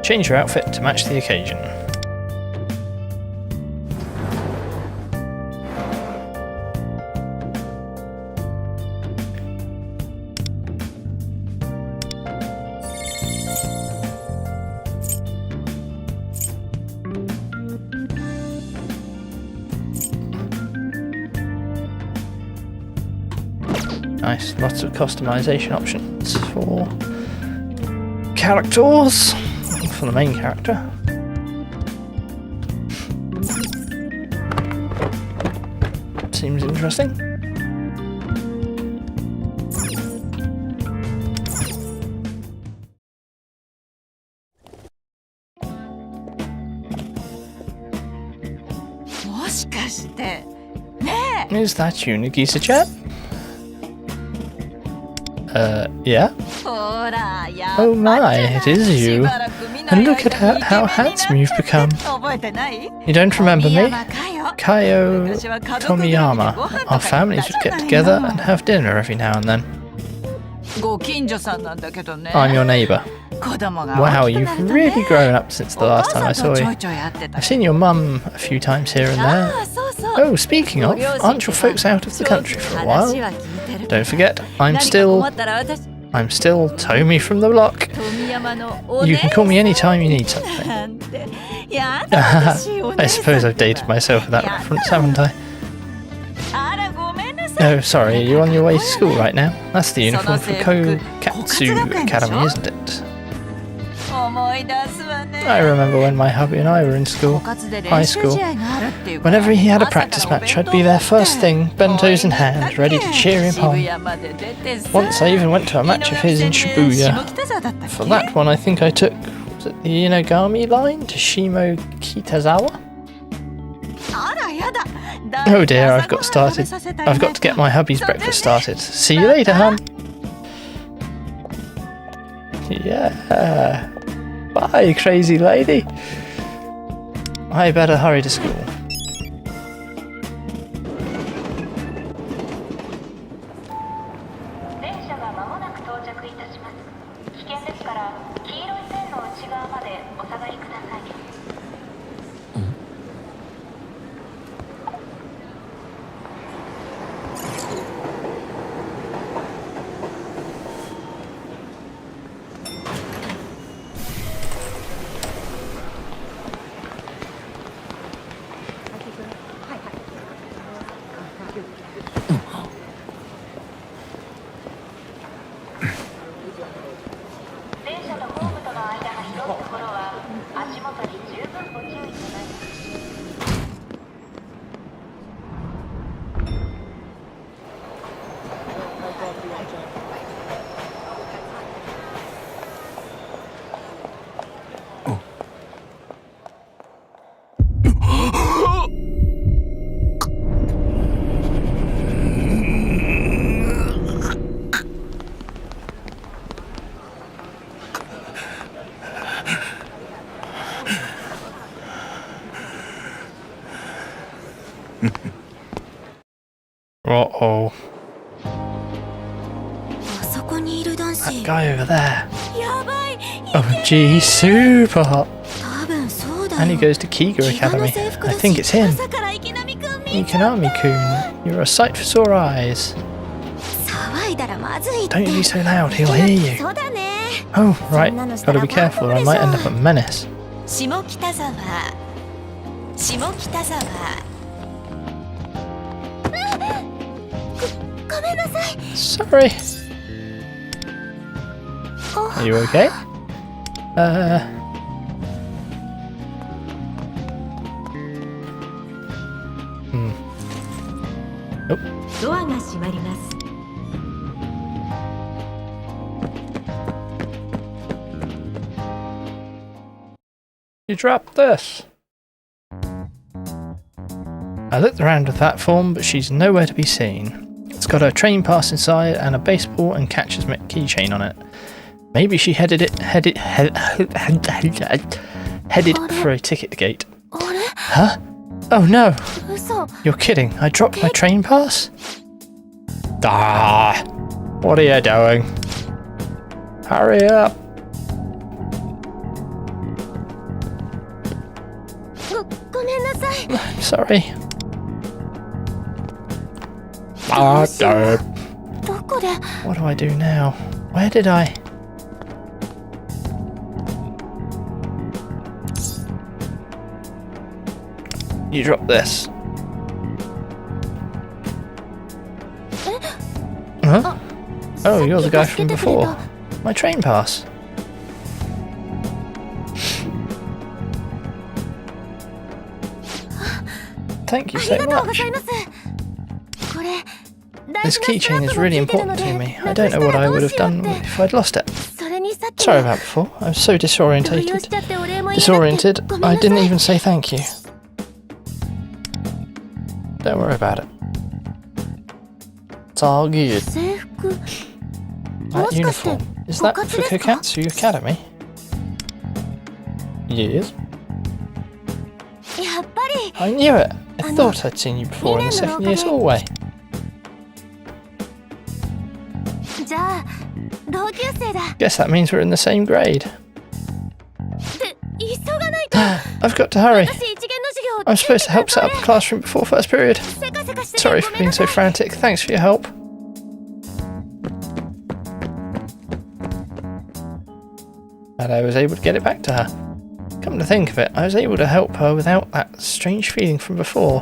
Change your outfit to match the occasion. nice. Lots of customization options for characters, for the main character. Seems interesting. Is that you, Nagisa chat? Yeah? Oh my, it is you. And look at how handsome you've become. You don't remember me? Kaio Tomiyama. Our families would get together and have dinner every now and then. I'm your neighbour. Wow, you've really grown up since the last time I saw you. I've seen your mum a few times here and there. Oh, speaking of, aren't your folks out of the country for a while? Don't forget, I'm still Tomi from the block. You can call me anytime you need something. I suppose I've dated myself with that reference, haven't I? Oh, sorry, you're on your way to school right now? That's the uniform for Kokatsu Academy, isn't it? I remember when my hubby and I were in school, high school. Whenever he had a practice match, I'd be there first thing, bentos in hand, ready to cheer him on. Once I even went to a match of his in Shibuya. For that one, I think I took, was it the Inagami line to Shimo Kitazawa? Oh dear, I've got started. I've got to get my hubby's breakfast started. See you later, hun. Yeah. Bye, crazy lady. I better hurry to school. Uh-oh. That guy over there. Oh gee, he's super hot. And he goes to Kiga Academy. I think it's him. Ikanami-kun, you're a sight for sore eyes. Don't be so loud, he'll hear you. Oh, right, gotta be careful or I might end up a menace. Sorry. Are you okay? Nope. You dropped this. I looked around the platform, but she's nowhere to be seen. It's got her train pass inside and a baseball and catcher's mitt keychain on it. Maybe she headed for a ticket gate. Huh? Oh no! You're kidding, I dropped my train pass? Ah! What are you doing? Hurry up! I'm sorry. What do I do now? Where did I? You drop this. Huh? Oh, you're the guy from before. My train pass. Thank you so much. This keychain is really important to me. I don't know what I would have done if I'd lost it. Sorry about before. I was so disoriented, I didn't even say thank you. Don't worry about it. It's all good. That uniform. Is that for Kokatsu Academy? Yes. I knew it. I thought I'd seen you before in the second year's hallway. Guess that means we're in the same grade. I've got to hurry. I'm supposed to help set up the classroom before first period. Sorry for being so frantic. Thanks for your help. And I was able to get it back to her. Come to think of it, I was able to help her without that strange feeling from before.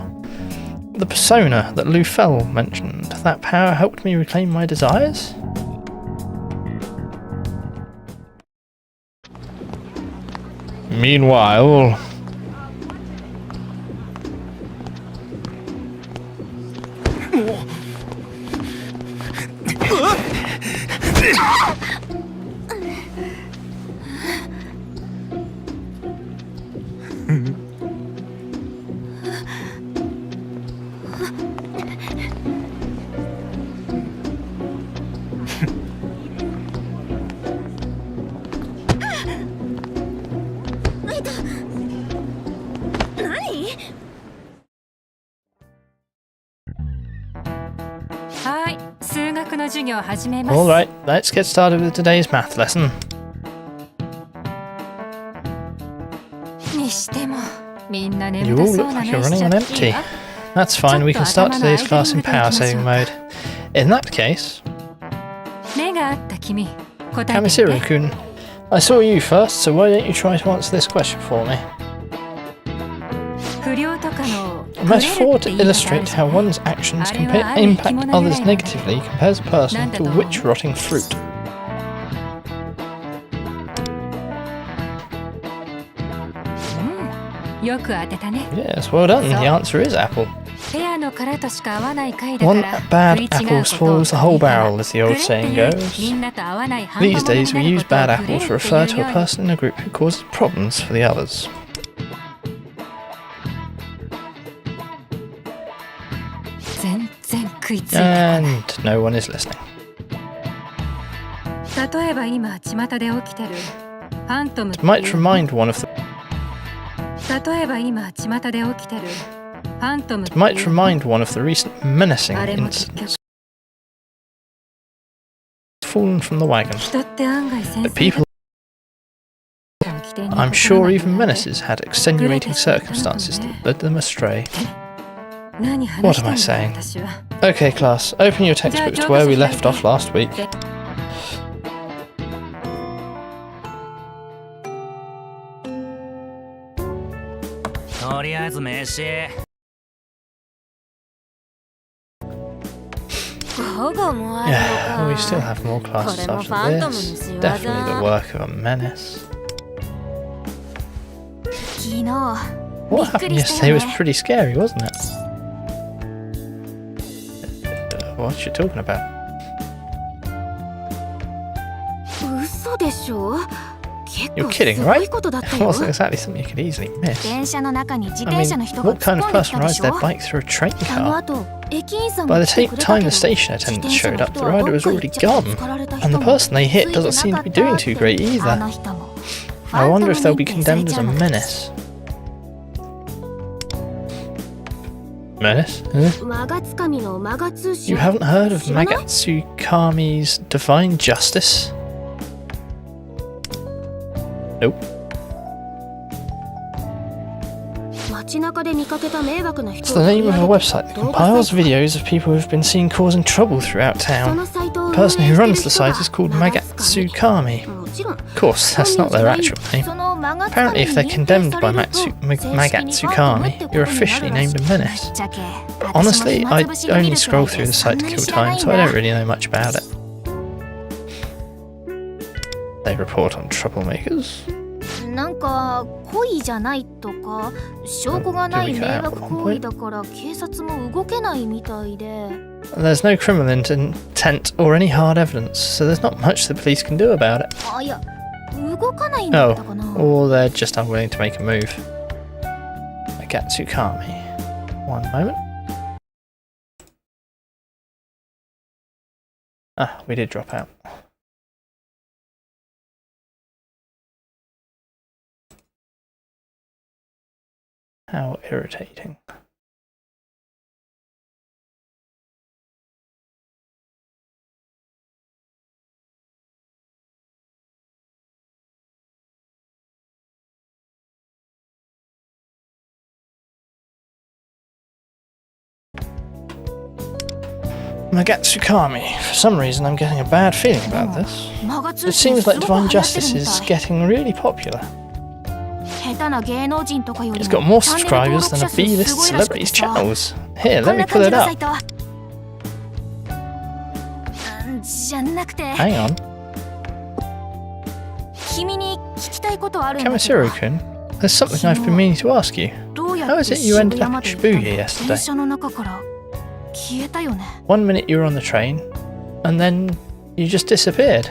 The persona that Lou Fell mentioned, that power helped me reclaim my desires? Meanwhile... Alright, let's get started with today's math lesson. You all look like you're running on empty. That's fine, we can start today's class in power saving mode. In that case... Kamisiru-kun, I saw you first, so why don't you try to answer this question for me? A metaphor to illustrate how one's actions impact others negatively compares a person to a witch rotting fruit. Yes, well done. The answer is apple. One bad apple spoils the whole barrel, as the old saying goes. These days we use bad apple to refer to a person in a group who causes problems for the others. And no one is listening. It might remind one of the recent menacing incidents. Fallen from the wagon. But people, I'm sure even menaces had extenuating circumstances that led them astray. What am I saying? Okay, class, open your textbooks to where we left off last week. Yeah, we still have more classes after this. Definitely the work of a menace. What happened yesterday was pretty scary, wasn't it? What you talking about? You're kidding, right? It wasn't exactly something you could easily miss. I mean, what kind of person rides their bike through a train car? By the time the station attendants showed up, the rider was already gone, and the person they hit doesn't seem to be doing too great either. I wonder if they'll be condemned as a menace. Menace? You haven't heard of Magatsu Kami's Divine Justice? Nope. It's the name of a website that compiles videos of people who've been seen causing trouble throughout town. The person who runs the site is called Magatsu Kami. Of course, that's not their actual name. Apparently, if they're condemned by Magatsukami, you're officially named a menace. But honestly, I only scroll through the site to kill time, so I don't really know much about it. They report on troublemakers. なんか故意じゃないとか証拠がない迷惑行為だから警察も動けないみたいで There's no criminal intent or any hard evidence, so there's not much the police can do about it. あいや動かないんだったかな Or they're just unwilling to make a move. Agatsukami. One moment. Ah, we did drop out. How irritating. Magatsukami. For some reason I'm getting a bad feeling about this. It seems like Divine Justice is getting really popular. It's got more subscribers than a B-list celebrities channels. Here, let me pull it up. Hang on. Kamasiru-kun, there's something I've been meaning to ask you. How is it you ended up at Shibuya yesterday? 1 minute you were on the train, and then you just disappeared.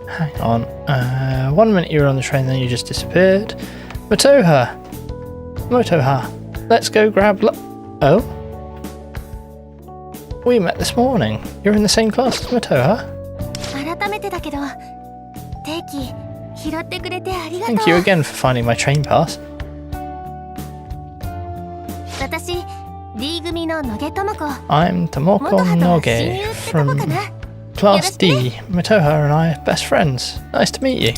Hang on. 1 minute you were on the train, then you just disappeared. Motoha, let's go grab Oh? We met this morning. You're in the same class as Motoha? Thank you again for finding my train pass. I'm Tomoko Noge from Class D. Motoha and I are best friends. Nice to meet you.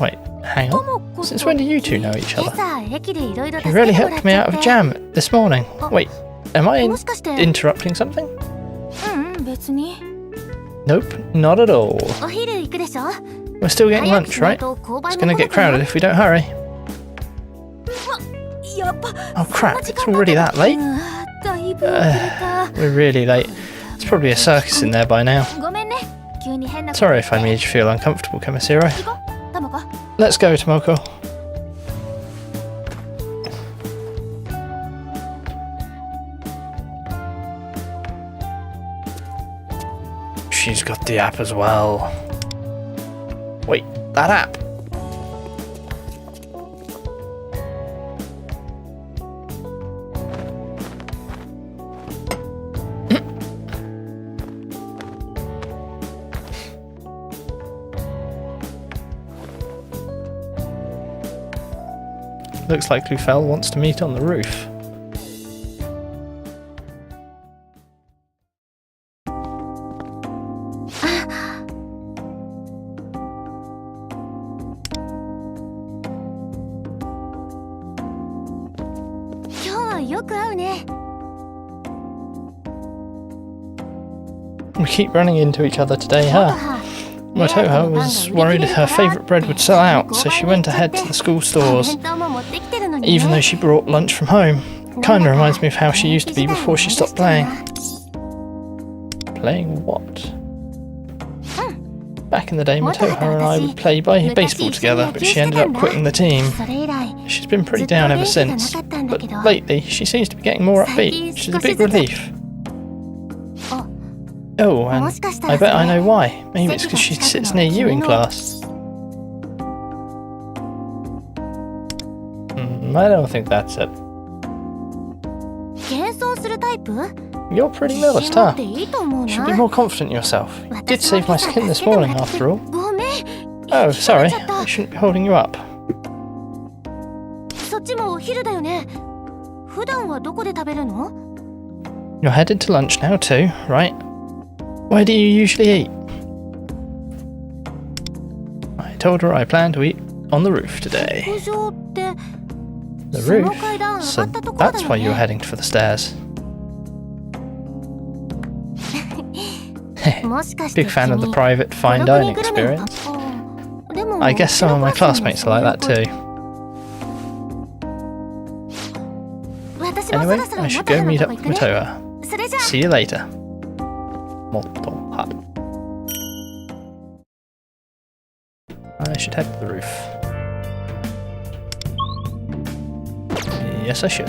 Wait, hang on. Since when do you two know each other? You really helped me out of a jam this morning. Wait, am I interrupting something? Nope, not at all. We're still getting lunch, right? It's gonna get crowded if we don't hurry. Oh crap, it's already that late? We're really late. It's probably a circus in there by now. Sorry if I made you feel uncomfortable, Kamasiru. Let's go, Tomoko. She's got the app as well. Wait, that app? Looks like Lufel wants to meet on the roof. We keep running into each other today, huh? Motoha was worried her favourite bread would sell out, so she went ahead to the school stores, even though she brought lunch from home. Kinda reminds me of how she used to be before she stopped playing. Playing what? Back in the day, Motoha and I would play baseball together, but she ended up quitting the team. She's been pretty down ever since, but lately she seems to be getting more upbeat, which is a big relief. Oh, and I bet I know why. Maybe it's because she sits near you in class. I don't think that's it. 謙遜するタイプ？ You're pretty 自 modest, 信持っ huh? ていいと思う Should be な。 more confident in yourself. You did save my skin this morning, after all. ごめん。 Oh, sorry. ちゃった I shouldn't be holding you up. そっちもお昼だよね。普段はどこで食べるの？ You're headed to lunch now too, right? Where do you usually eat? I told her I plan to eat on the roof today. 屋上って The その roof? 階段上 So がったところだ that's よ why you're ね。 heading for the stairs. もしかして Big fan of the 君 private fine 孤独に dining グルメの experience. あでも I guess some of my classmates are like that too. 私もそ Anyway, ろそろ I should 元 go 葉の meet と up こ行く with ね。 Matoa. それじゃあ See you later. Molto hot. I should head to the roof. Yes, I should.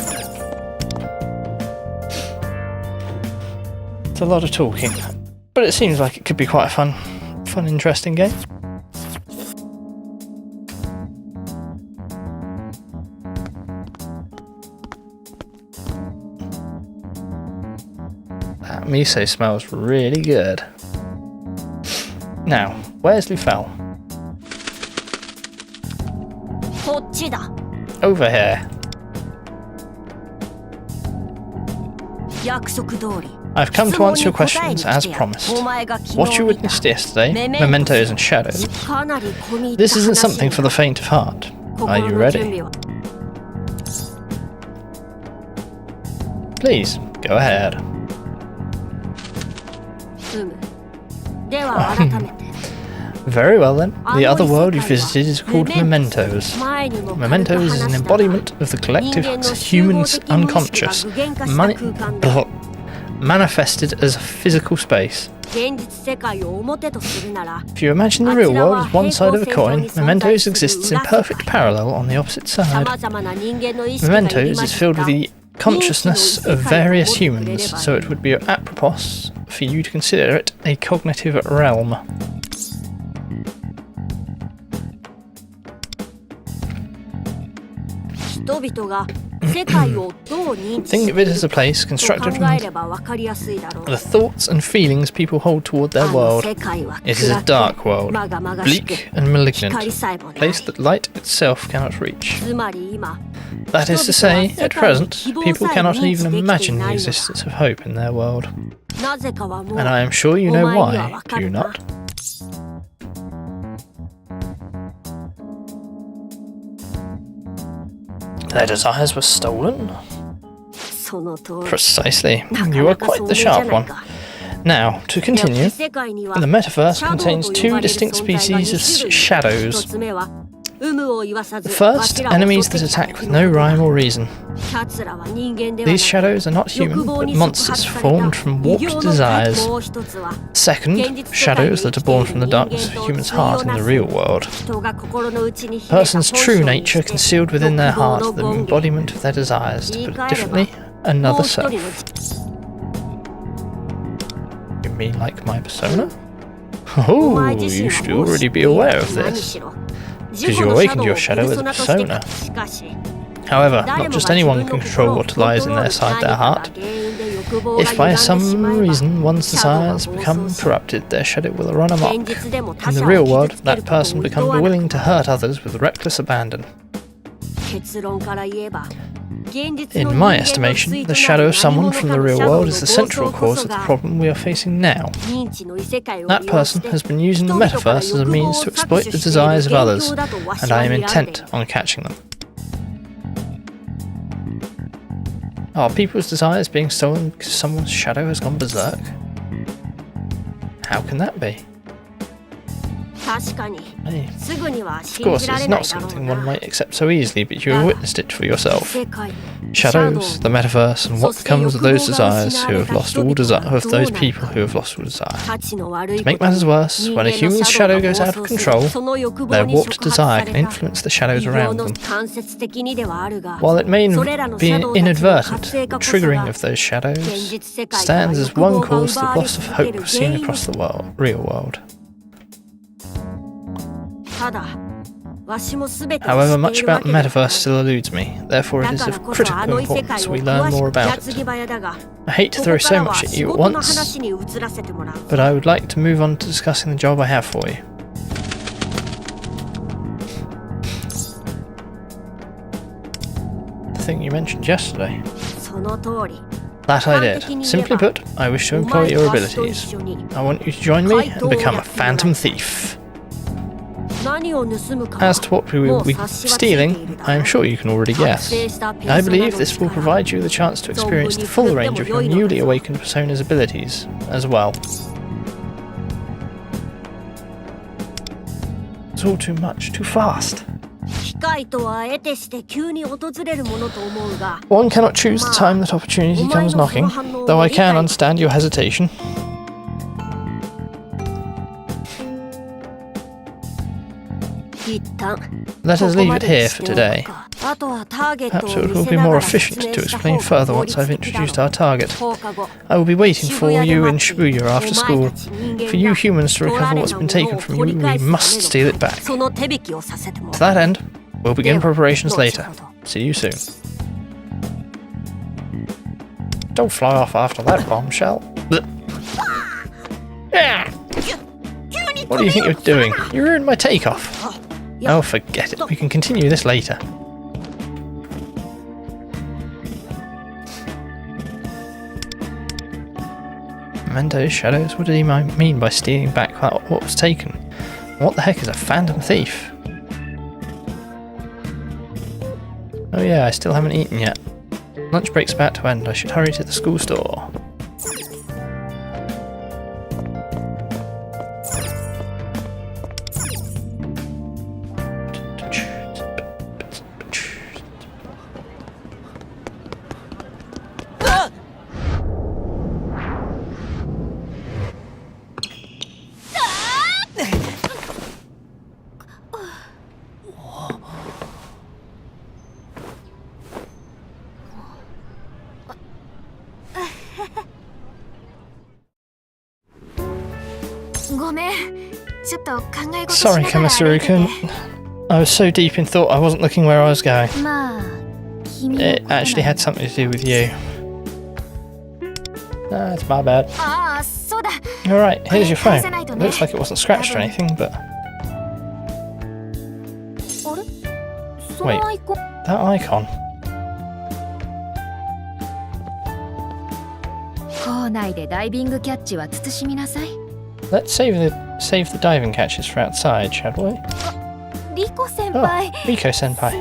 It's a lot of talking, but it seems like it could be quite a fun, interesting game. That miso smells really good. Now, where's Lufel? こっちだ。 Over here. 約束通り。 I've come to answer your questions as promised. What you witnessed yesterday, mementos and shadows, かなり込み入った this isn't 話 something for the faint of heart. Are you 心の準 ready? 備は Please, go ahead. うむ。では改めて。 Very well then. The other world you visited is called mementos. 前にも Mementos is an embodiment of the collective human's unconscious, manifested as a physical space. 現実世界を表とするなら If you imagine the real world as one side of a coin, mementos exists in perfect parallel on the opposite さ side. まざまな人間の意識が入り Mementos 混 is じ filled った with the consciousness of various humans, so it would be apropos for you to consider it a cognitive realm. 人々が世界をどう認知 Think し of it as a place と constructed 考え from れば分かりやすいだろう the thoughts and feelings people hold toward their あの world. 世界は It is a 暗く dark world, まがまがしく bleak and malignant, 光さえも a ない place that light itself cannot reach. つまり今 That is to say, at present, people cannot even imagine the existence of hope in their world. なぜかはもう And I am sure you know お前には why, わか do you るな not? Their desires were stolen? その通り Precisely. なか You な are か quite そう the じゃ sharp ない one. か Now, to でも continue, 世界には the metaverse シャドウ contains と呼 two ばれる distinct 存在が species 2 of 種類 shadows. 一つ目は有無を言わさず First, わしらを襲 enemies って that きた attack with no rhyme or reason. 奴らは人間ではな These く shadows are not human, 欲望 but に触 monsters 発された formed from 異 warped 形の desires. もう一つは Second, shadows that are born from the darkness of a human's heart in the real world. 人が心の内に秘め A た person's 本性 true に nature して concealed within their 欲望 heart, の the 権限 embodiment of their desires. To 言い put 換 it えれば differently, も another う一人 self. の You mean like my persona? お前 Oh, 自身 you は should もう知 already って be いる aware of 何 this. しろ Because you awakened your shadow as a persona. しかし However, 誰 not も just が anyone 自 can 分の control 心を what コン lies ト in ロー their ルしな side い their から heart. 原因で欲望が If by 歪んでしま some えば reason one's シャドウが desires 暴 become 走し corrupted, their shadow will run 現 amok. 実でも他 In the 者 real を world, 傷つける that ことを person 厭 becomes わな willing く to hurt others with reckless abandon. 結論から言えば現実 In の my 人間の estimation, 対 the とな shadow る of someone 何 from the 者かの real シャドウ world の is the 暴 central 走こ cause そ of the が problem we are facing now. 認知の異世界を That 利用 person して has been using the 人々から metaverse as a 欲望 means を to 搾 exploit 取 the している desires of 元 others, 凶だとわし and は I am 睨んでい intent る on catching them. Are people's desires being stolen because someone's shadow has gone berserk? How can that be? 確かに Hey, すぐには of 信 course, じら it's れな not いだろう something one な might accept so easily, but you have witnessed it for yourself. 世界 Shadows, the metaverse, and what becomes of those desires who have lost all desire, of those people who have lost all desire. 価値の悪い To こと make matters worse, 人 when a 間の human's シャド shadow ウが goes 暴 out of 走する control, その欲 their 望に warped 触発さ desire れ can た influence the 異 shadows 形 around の them. 間接的にではあるが While it may それらの be シャドウたちの inadvertent, 活性化こ the そ triggering が of those shadows 現実世界から stands as 欲望 one が cause 奪 the われ loss of 続け hope る seen 原因 across the real world. ただ However, much about the metaverse still eludes me, therefore it is of critical importance we learn more about it. I hate to throw so much at you at once, but I would like to move on to discussing the job I have for you. The thing you mentioned yesterday. That I did. Simply put, I wish to employ your abilities. I want you to join me and become a phantom thief. As to what we will be stealing, I am sure you can already guess. I believe this will provide you the chance to experience the full range of your newly awakened persona's abilities as well. It's all too much, too fast. One cannot choose the time that opportunity comes knocking, though I can understand your hesitation. Let us leave it here for today. Perhaps it will be more efficient to explain further once I've introduced our target. I will be waiting for you in Shibuya after school. For you humans to recover what's been taken from you, we must steal it back. To that end, we'll begin preparations later. See you soon. Don't fly off after that bombshell. What do you think you're doing? You ruined my takeoff. Oh, forget it. We can continue this later. Mendo's shadows? What did he mean by stealing back what was taken? What the heck is a phantom thief? Oh yeah, I still haven't eaten yet. Lunch break's about to end. I should hurry to the school store. Sorry, Kamasuru-kun. I was so deep in thought I wasn't looking where I was going. It actually had something to do with you. It's my bad. Alright, here's your phone. Looks like it wasn't scratched or anything, but... Wait, that icon. Let's save the diving catches for outside, shall we? Oh, Riko-senpai.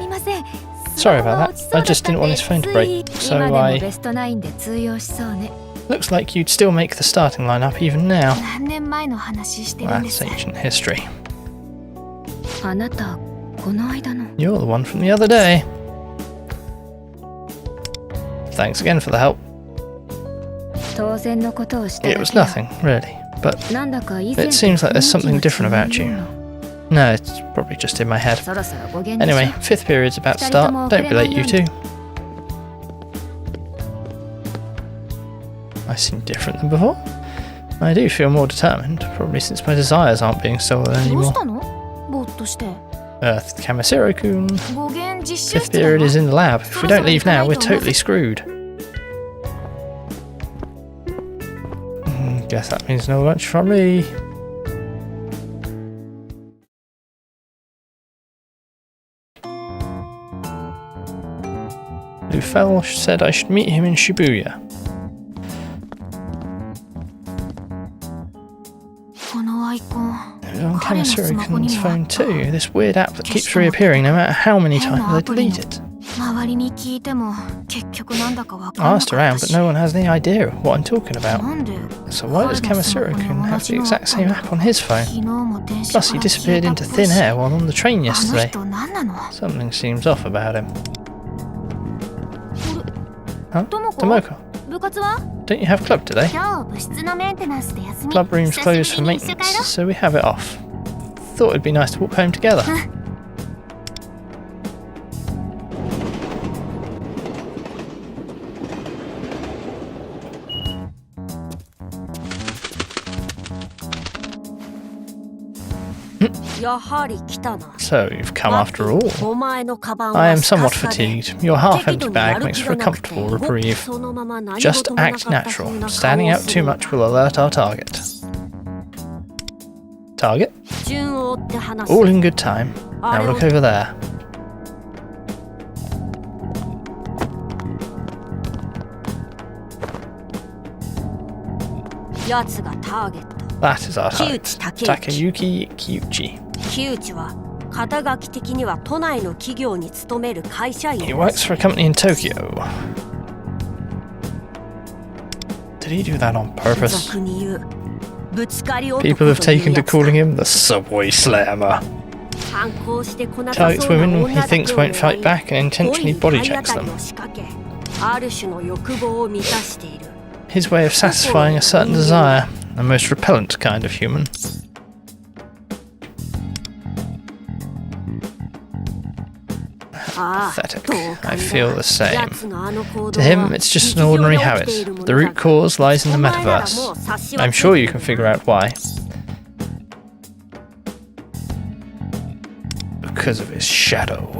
Sorry about that. I just didn't want his phone to break, so I... Looks like you'd still make the starting lineup even now. That's ancient history. You're the one from the other day. Thanks again for the help. It was nothing, really, but it seems like there's something different about you. No, it's probably just in my head. Anyway, 5th period's about to start. Don't be late, you two. I seem different than before. I do feel more determined, probably since my desires aren't being stolen anymore. Kamasuru-kun. 5th period is in the lab. If we don't leave now, we're totally screwed. Guess that means no lunch from me. Lufel said I should meet him in Shibuya. On Kamasuru-kun's phone too. This weird app that keeps reappearing no matter how many times I delete it. I asked around, but no one has any idea of what I'm talking about. So why does Kamasuru-kun have the exact same app on his phone? Plus he disappeared into thin air while on the train yesterday. Something seems off about him. Huh? Tomoko? Don't you have club today? Club room's closed for maintenance, so we have it off. Thought it'd be nice to walk home together. やはり来たな。 So, you've come after all. お前のカバンは I am スカ somewhat スカで fatigued. Your half-empty 適度に bag やる makes 気 for が a なくて comfortable 動き reprieve. そのまま何 Just 事もなか act った風 natural. な Standing 顔 out をす too る much will alert our target. Target? 順を追って話す All in good time. Now look over there. やつがターゲット That is our 木 target. 内武之 Takayuki Kyuchi. 木内は肩書き的には都内の企業に勤める会社員 He works for a company in Tokyo. Did he do that on purpose? 俗に言うぶつかり男 People have という taken to やつだ calling him the Subway Slammer. 反抗してこなさ Targets そうな women 女 he だけを thinks won't 狙 fight い back and 故意 intentionally に body 体当 checks たり them. を仕掛けある種の欲望を満たしている His way of satisfying a certain desire. A most repellent kind of human. Pathetic. I feel the same. To him, it's just an ordinary habit. The root cause lies in the metaverse. I'm sure you can figure out why. Because of his shadow.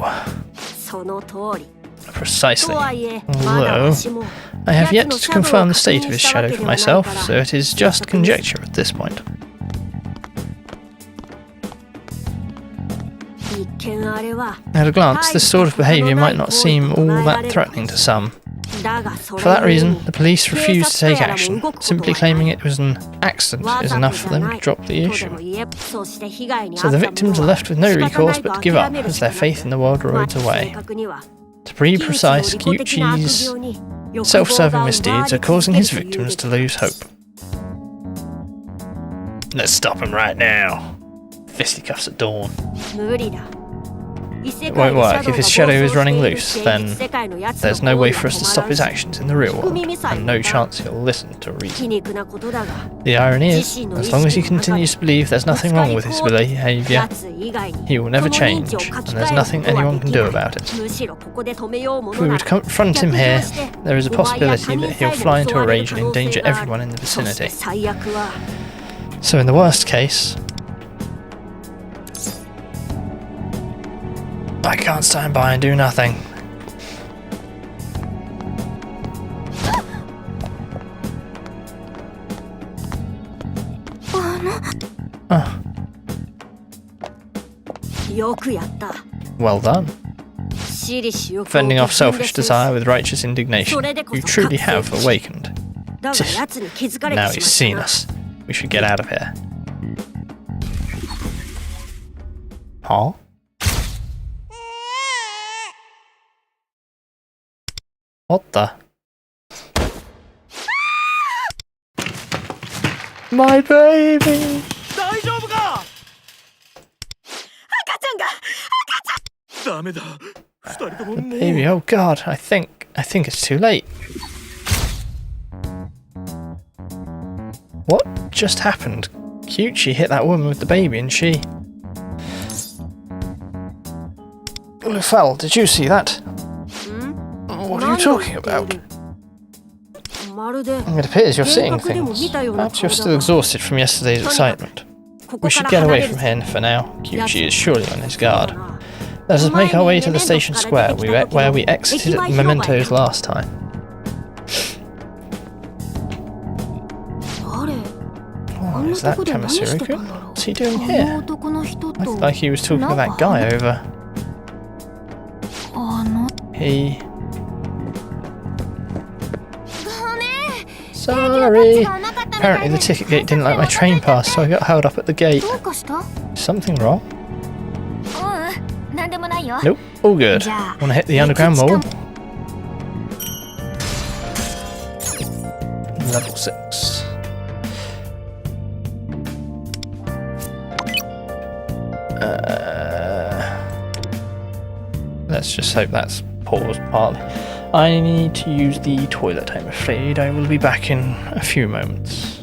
その通り Precisely. とはいえまだ Although, わしも I have や yet つ to のシャドウを confirm the state of 確認 his したわ shadow け for ではない myself, から so it is just conjecture at this point. 一見あれは At a glance, this sort of behaviour might not seem all that threatening to some. だがそ For れ that ゆえ reason, に the police 警 refused 察 to と take やらも action. 動くこと Simply はない claiming it was an accident わ is ざと enough じ for ゃ them な to い drop the とで issue. も言えそして被害に遭 So っ the た victims 者 are は left with no 仕方 recourse ないと but to give 諦 up める as しか their なく faith in the world まあ erodes 正 away. 確には To be 木内の precise, 利己的な悪 Kyuchi's 行に欲望 self-serving が misdeeds 奪 are われ続 causing ける his というべ victims き to lose hope. Let's stop him right now. Fisticuffs at dawn. 無理だ It won't work. If his shadow is running loose, then there's no way for us to stop his actions in the real world, and no chance he'll listen to 皮 reason. 肉なことだが The irony is, as long as he continues to believe there's nothing wrong with his behaviour, やつ以外に he will never その認 change, 知を書 and き there's 換える nothing ことは anyone で can き do ない about it. むしろここで止めようも If の we な were ら to confront him 逆 here, 上して there is a お前や possibility 他人 that さえ he'll も fly 襲 into わ a れる rage 可 and 能性 endanger がある everyone in the そして vicinity. 最悪は So in the worst case, I can't stand by and do nothing. Oh, よくやった well done. 私利私欲を Fending off 自分で selfish 制す desire with righteous indignation. それでこ You そ truly 覚醒 have 的 awakened. だが奴に気づかれ Now て he's し seen まった us. We should get out of here. Huh? What the? My baby! 大丈夫か赤ちゃんがダメだ二人とももう Baby, oh god, I think it's too late. What just happened? Kyuchi hit that woman with the baby and she... Lufel, did you see that? What are you talking about? まるで It appears you're seeing 幻覚でも things. 見たような Perhaps you're 顔 still だが exhausted from yesterday's excitement. ここ We か should ら get 離 away れる from ぜ here for now. Kyuchi is surely on his そうだ guard. な Let us make our way to the お前に station メメントから square 出てきた時の where we exited at 駅前広場へ Mementos last time. 誰 Oh, あんな is と that こで何して commissary たんだろう What's he doing あの here? 男の人と Like he was talking to that guy over. あの He... ごめん Sorry! がなかったみたい Apparently で the ticket gate didn't like my train pass, so I got held up at the gate. どうかした Something wrong? うんなんでもないよ Nope, all good. じゃあ Wanna hit the underground mall? Level 6. Let's just hope that's paused partly. I need to use the toilet, I'm afraid. I will be back in a few moments.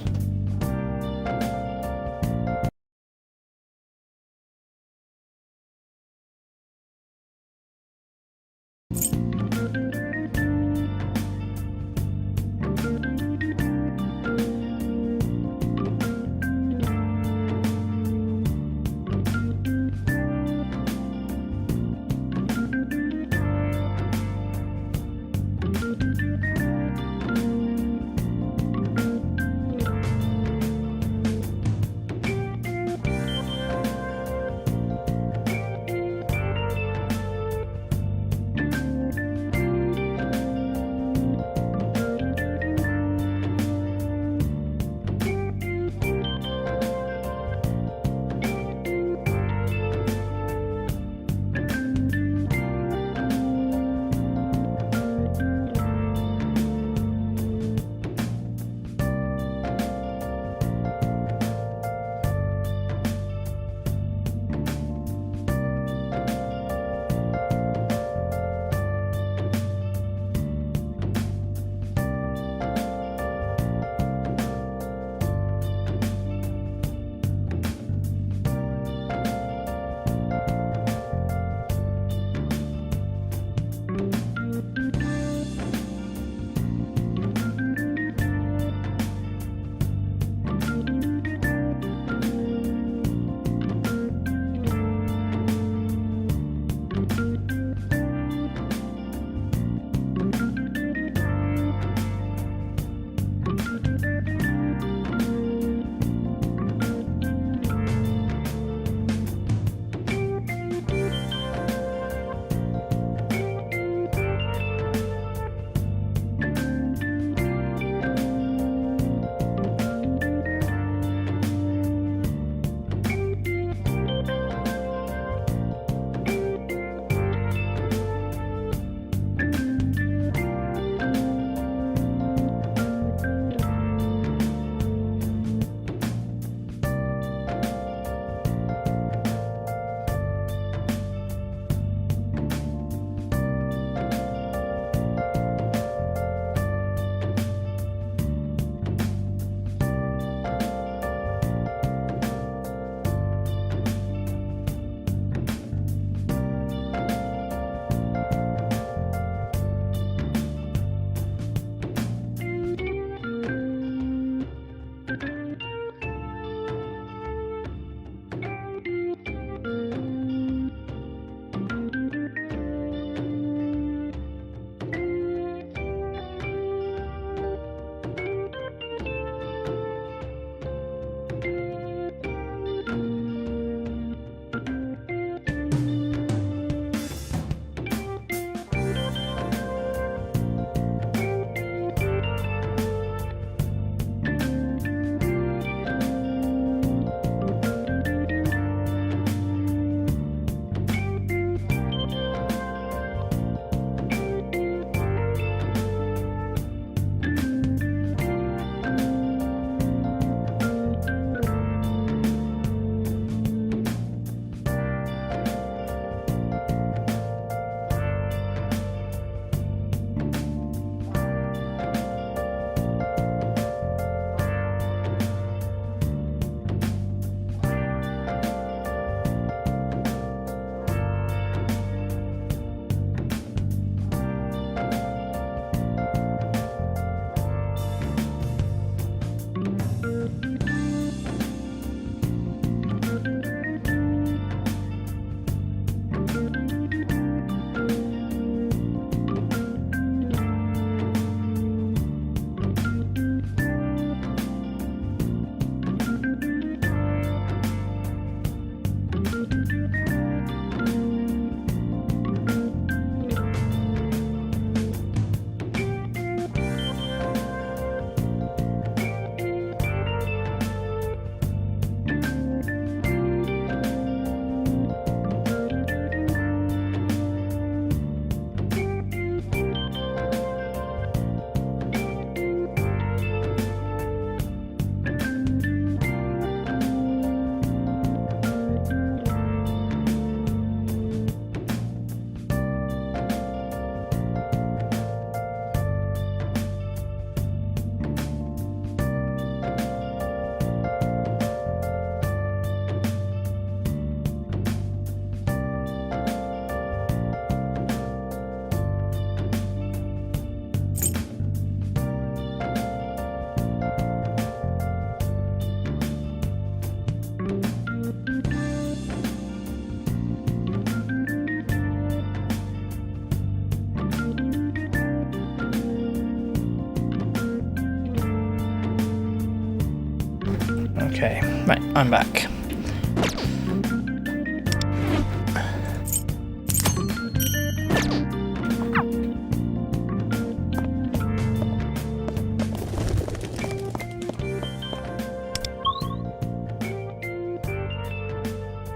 Okay, right, I'm back.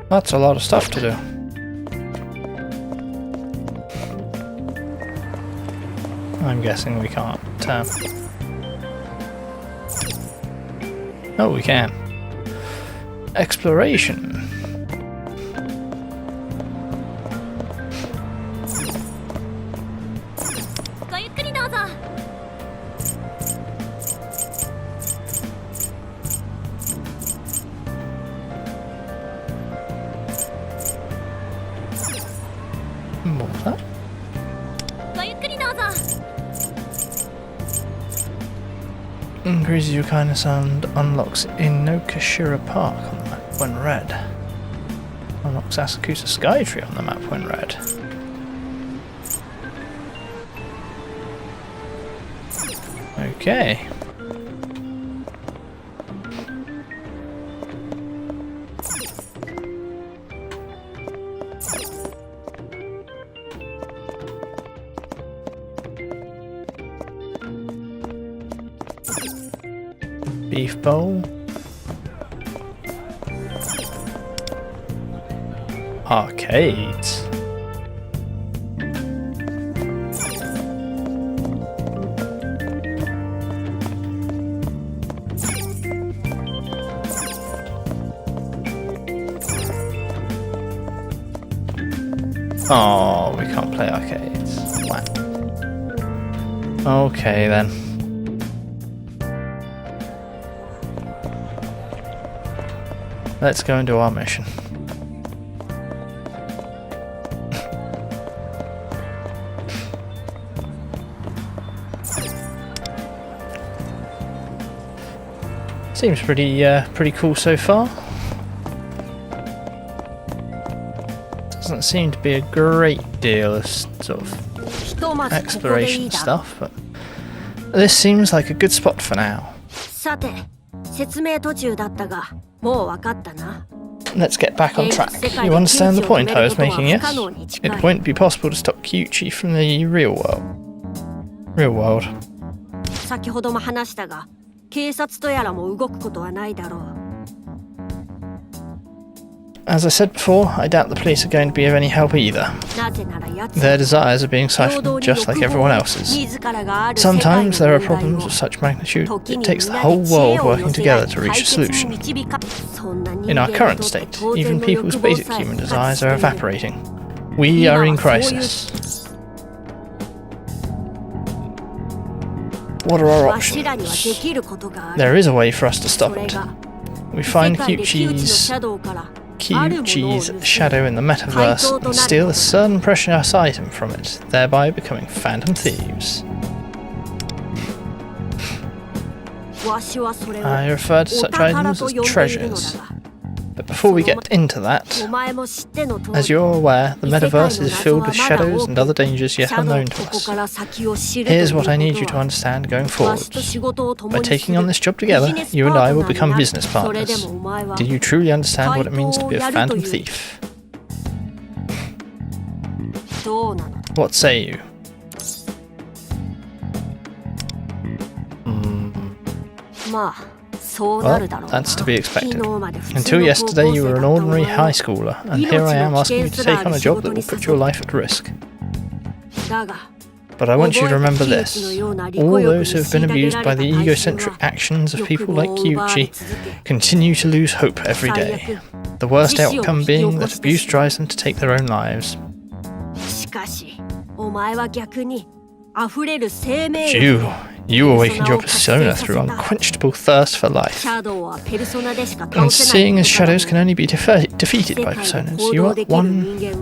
That's a lot of stuff to do. I'm guessing we can't. Oh, we can. Exploration. What was that? Increases your kindness and unlocks Inokashira Park on the map when red. Unlocks Asakusa Skytree on the map when red. Okay. Beef bowl. Arcades. Oh, we can't play arcades. Wow. Okay then. Let's go and do our mission. Seems pretty cool so far. Doesn't seem to be a great deal of sort of exploration stuff, but this seems like a good spot for now. Let's get back on track. You understand the point I was making, yes? It won't be possible to stop Kyuchi from the real world. As I said before, I doubt the police are going to be of any help either. Their desires are being siphoned just like everyone else's. Sometimes there are problems of such magnitude, it takes the whole world working together to reach a solution. In our current state, even people's basic human desires are evaporating. We are in crisis. What are our options? There is a way for us to stop it. We find Kyuchi's shadow in the metaverse and steal a certain precious item from it, thereby becoming phantom thieves. I refer to such items as treasures. But before we get into that, as you're aware, the metaverse is filled with shadows and other dangers yet unknown to us. Here's what I need you to understand going forward. By taking on this job together, you and I will become business partners. Do you truly understand what it means to be a phantom thief? What say you? Well, that's to be expected. Until yesterday you were an ordinary high schooler, and here I am asking you to take on a job that will put your life at risk. But I want you to remember this. All those who have been abused by the egocentric actions of people like Kyuchi continue to lose hope every day. The worst outcome being that abuse drives them to take their own lives. You awakened your persona through unquenchable thirst for life. And seeing as shadows can only be defeated by personas, you are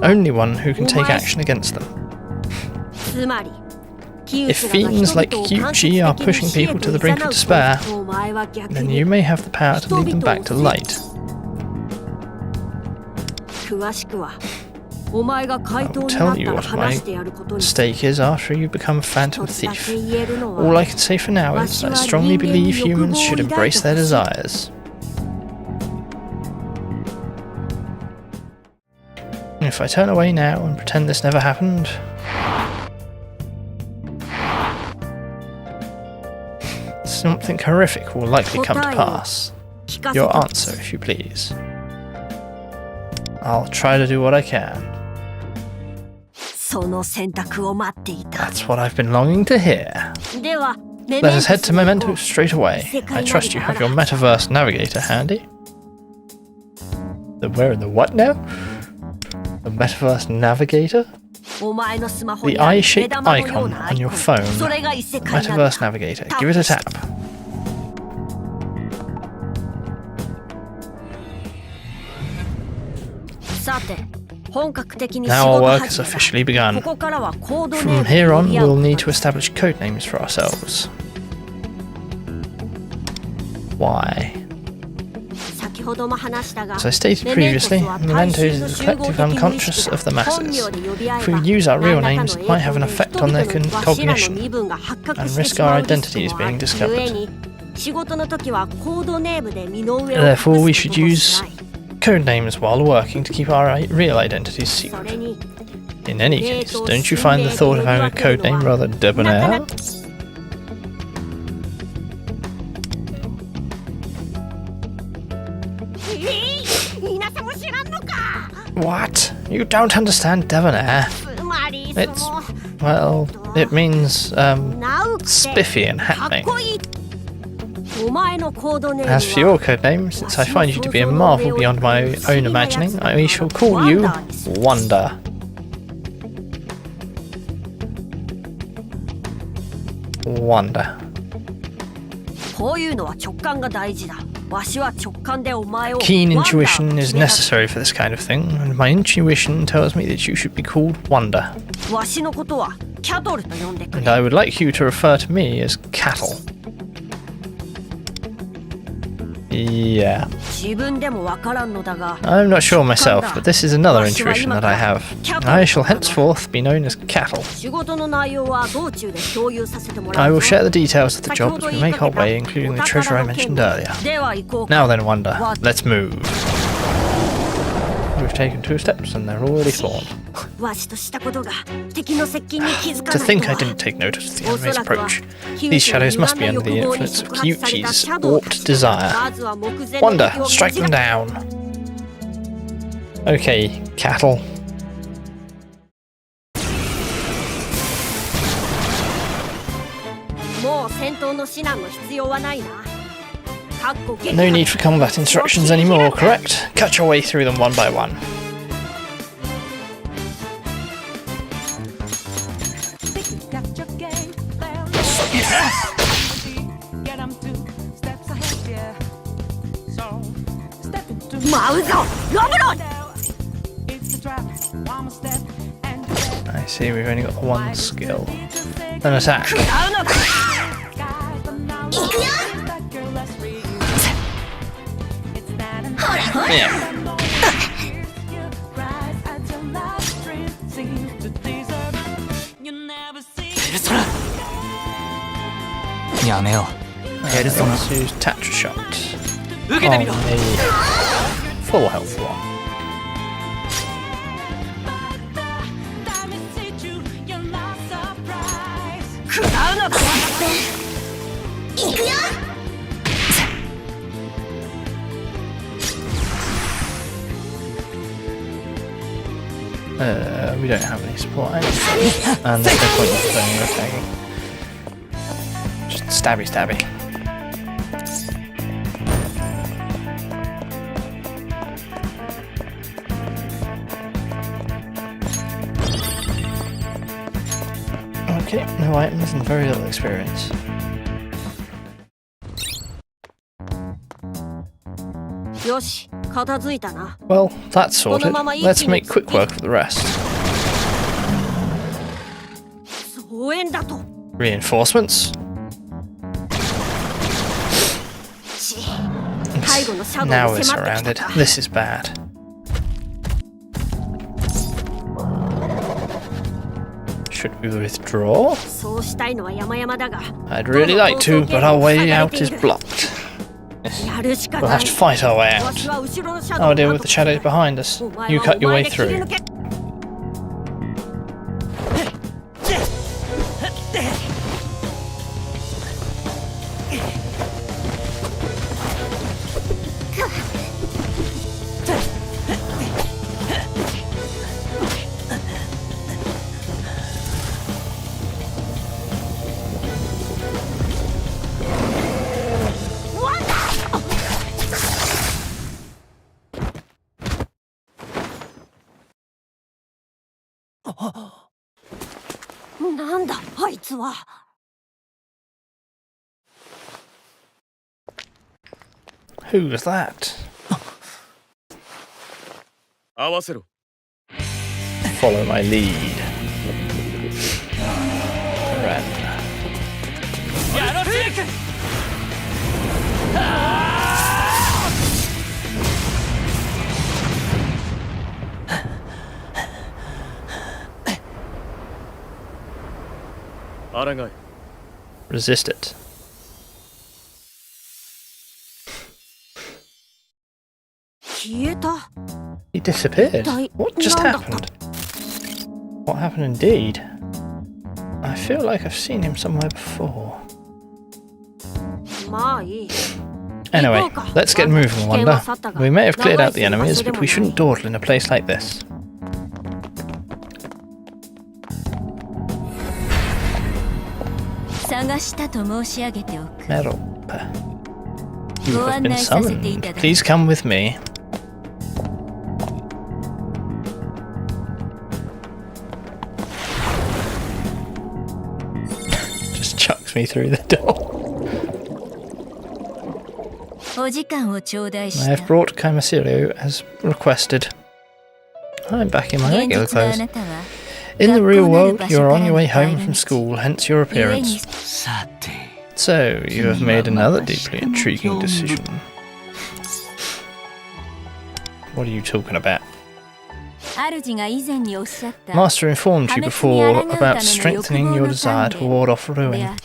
only one who can take action against them. If fiends like Kyuchi are pushing people to the brink of despair, then you may have the power to lead them back to light. I'll tell you what my stake is after you become a phantom thief. All I can say for now is I strongly believe humans should embrace their desires. if I turn away now and pretend this never happened? Something horrific will likely come to pass. Your answer, if you please. I'll try to do what I can. That's what I've been longing to hear. Let us head to Memento straight away. I trust you have your metaverse navigator handy. Where in the what now? The metaverse navigator? The eye-shaped icon on your phone. Metaverse navigator. Give it a tap. Now our work has officially begun. From here on, we'll need to establish codenames for ourselves. Why? As I stated previously, Mementos is the collective unconscious of the masses. If we use our real names, it might have an effect on their cognition and risk our identities being discovered. Therefore, we should use code names while working to keep our real identities secret. In any case, don't you find the thought of having a code name rather debonair? What? You don't understand debonair? It's... well, it means, spiffy and happening. As for your codename, since I find you to be a marvel beyond my own imagining, I shall call you Wonder. Wonder. Keen intuition is necessary for this kind of thing, and my intuition tells me that you should be called Wonder. And I would like you to refer to me as Cattle. Yeah. I'm not sure myself, but this is another intuition that I have. I shall henceforth be known as Cattle. I will share the details of the job as we make our way, including the treasure I mentioned earlier. Now then, Wonder, let's move. We've taken 2 steps and they're already spawned. To think I didn't take notice of the enemy's approach. These shadows must be under the influence of Kyuchi's warped desire. Wonder, strike them down. Okay, Cattle. No need for combat instructions anymore, correct? Cut your way through them one by one. I see, we've only got one skill. An attack. Yeah. Let's use Tatra Shot on a full health one. We don't have any supplies, and there's no point in staying or attacking. Just stabby stabby. Okay, no items and very little experience. Well, that's sorted. Let's make quick work of the rest. Reinforcements? Now we're surrounded. This is bad. Should we withdraw? I'd really like to, but our way out is blocked. We'll have to fight our way out. I'll deal with the shadows behind us. You cut your way through. なんだあいつは。Who's that? 合わせろ。 Follow my lead. Ren. やらせる。抗い。 Resist it. He disappeared. What just happened? What happened indeed? I feel like I've seen him somewhere before. まあいい。 Anyway, let's get moving, Wanda. We may have cleared out the enemies, but we shouldn't dawdle in a place like this. Merope. You have been summoned. Please come with me. Just chucks me through the door. I have brought Kaimasirio as requested. I'm back in my regular clothes. In the real world, you are on your way home from school, hence your appearance. So, you have made another deeply intriguing decision. What are you talking about? Master informed you before about strengthening your desire to ward off ruin.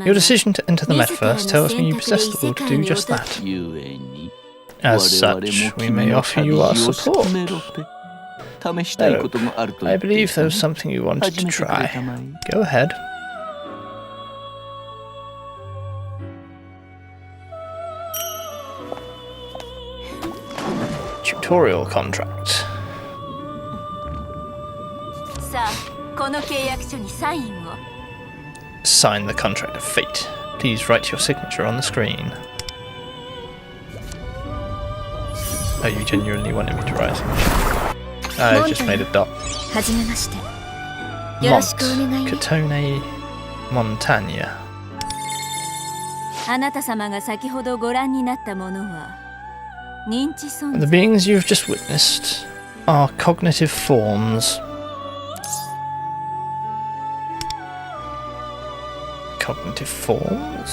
Your decision to enter the metaverse tells me you possess the will to do just that. As such, we may offer you our support. Merope, I believe there was something you wanted to try. Go ahead. Tutorial contract. Sign the contract of fate. Please write your signature on the screen. Oh, you genuinely wanted me to write a signature? I just made a dot. Mont. Catone Montagna. The beings you've just witnessed are cognitive forms. Cognitive forms?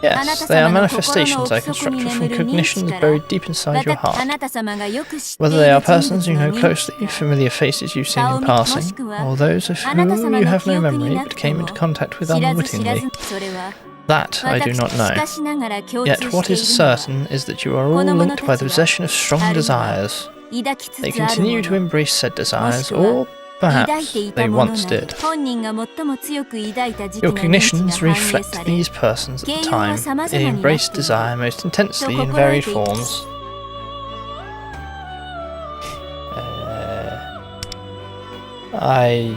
Yes, they are manifestations I constructed from cognitions buried deep inside your heart. Whether they are persons you know closely, familiar faces you've seen in passing, or those of whom you have no memory but came into contact with unwittingly. That I do not know. Yet what is certain is that you are all linked by the possession of strong desires. They continue to embrace said desires, or perhaps they once did. Your cognitions reflect these persons at the time. They embraced desire most intensely in varied forms. I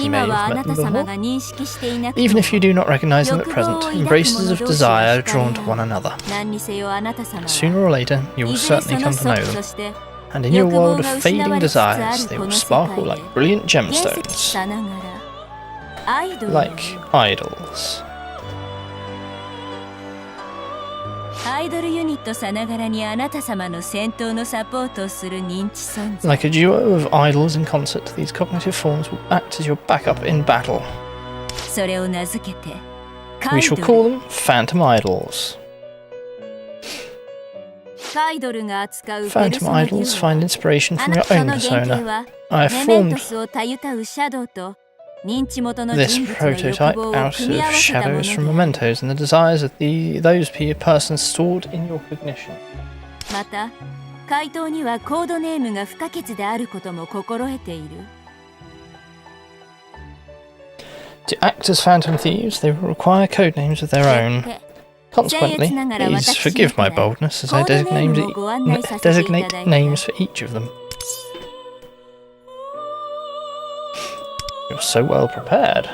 may have met them before. Even if you do not recognize them at present, embraces of desire are drawn to one another. Sooner or later, you will certainly come to know them. And in your world of fading desires, they will sparkle like brilliant gemstones. Like idols. Like a duo of idols in concert, these cognitive forms will act as your backup in battle. We shall call them Phantom Idols. Phantom Idols find inspiration from your own persona. I have formed this prototype out of shadows from mementos and the desires of those persons stored in your cognition. To act as phantom thieves, they will require codenames of their own. Consequently, please forgive my boldness as I designate names for each of them. You're so well prepared.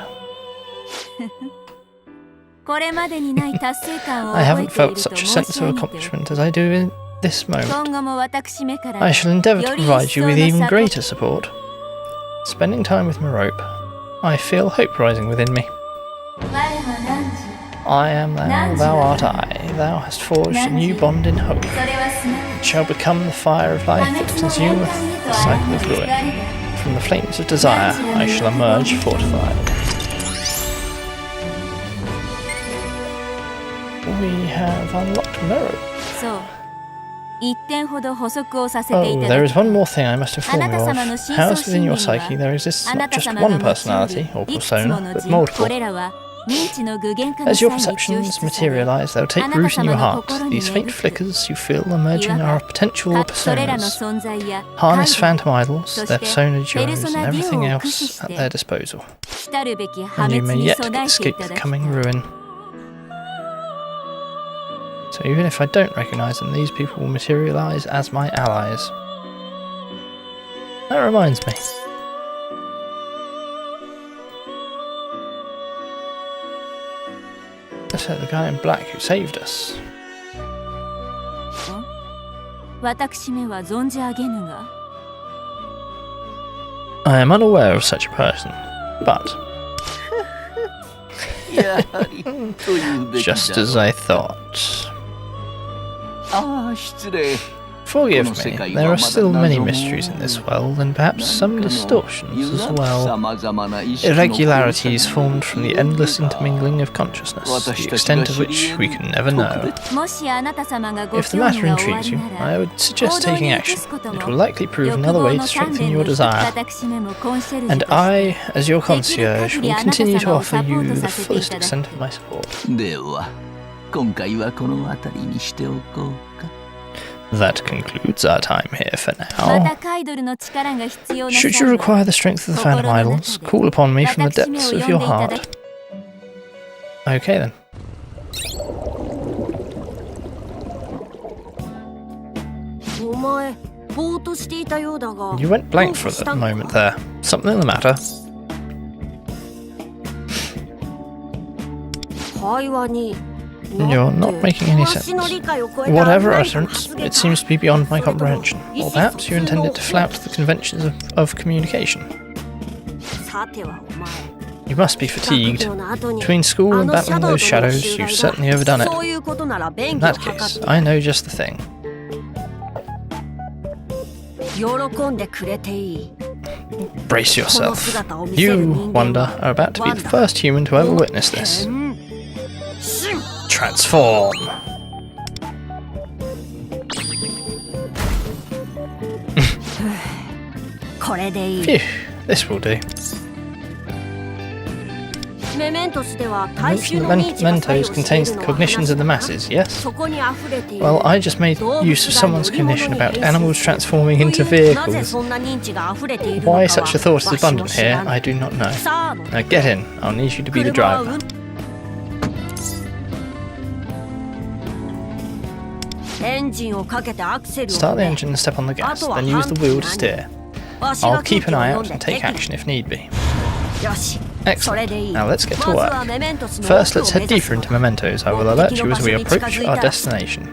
I haven't felt such a sense of accomplishment as I do in this moment. I shall endeavour to provide you with even greater support. Spending time with Merope, I feel hope rising within me. I am thou, thou art I. Thou hast forged a new bond in hope. It shall become the fire of life that consumeth the cycle of ruin. From the flames of desire, I shall emerge fortified. We have unlocked Merope. Oh, there is one more thing I must inform you of. Housed within your psyche, there exists not just one personality, or persona, but multiple. As your perceptions materialize, they'll take root in your heart. These faint flickers you feel emerging are potential personas. Harness phantom idols, their persona duos, and everything else at their disposal. And you may yet escape the coming ruin. So even if I don't recognise them, these people will materialise as my allies. That reminds me. That's the guy in black who saved us. I am unaware of such a person, but... just as I thought. Forgive me, there are still many mysteries in this world, and perhaps some distortions as well. Irregularities formed from the endless intermingling of consciousness, the extent of which we can never know. If the matter intrigues you, I would suggest taking action. It will likely prove another way to strengthen your desire. And I, as your concierge, will continue to offer you the fullest extent of my support. That concludes our time here for now. Should you require the strength of the Phantom Idols, call upon me from the depths of your heart. Okay then. You went blank for a moment there. Something the matter? You're not making any sense. Whatever utterance, it seems to be beyond my comprehension. Or perhaps you intended to flout the conventions of communication. You must be fatigued. Between school and battling those shadows, you've certainly overdone it. In that case, I know just the thing. Brace yourself. You, Wanda, are about to be the first human to ever witness this. Transform! Phew, this will do. Mementos contains the cognitions of the masses, yes? Well, I just made use of someone's cognition about animals transforming into vehicles. Why such a thought is abundant here, I do not know. Now get in, I'll need you to be the driver. Start the engine and step on the gas, then use the wheel to steer. I'll keep an eye out and take action if need be. Excellent. Now let's get to work. First, let's head deeper into Mementos. I will alert you as we approach our destination.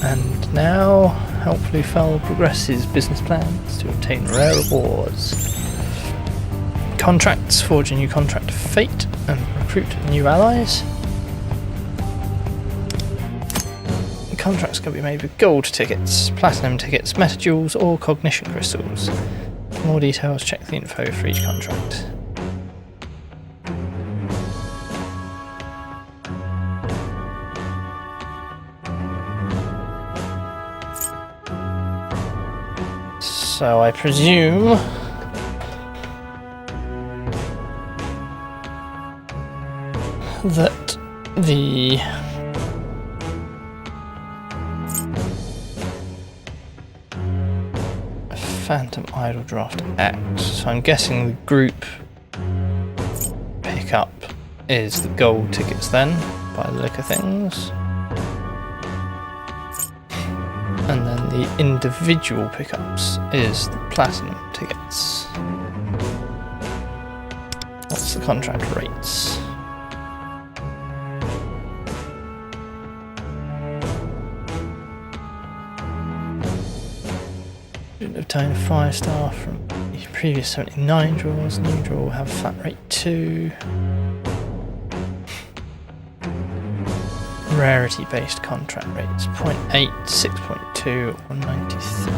And now, help Lufel progress his business plans to obtain rare rewards. Contracts, forge a new contract of fate, and recruit new allies. Contracts can be made with gold tickets, platinum tickets, meta jewels, or cognition crystals. For more details, check the info for each contract. So I presume that the Phantom Idol Draft Act. So I'm guessing the group pickup is the gold tickets then, by the look of things. And then the individual pickups is the platinum tickets. What's the contract rates? Obtain a 5-star from the previous 79 draws. New draw will have flat rate 2. Rarity based contract rates 0.8, 6.2, or 93.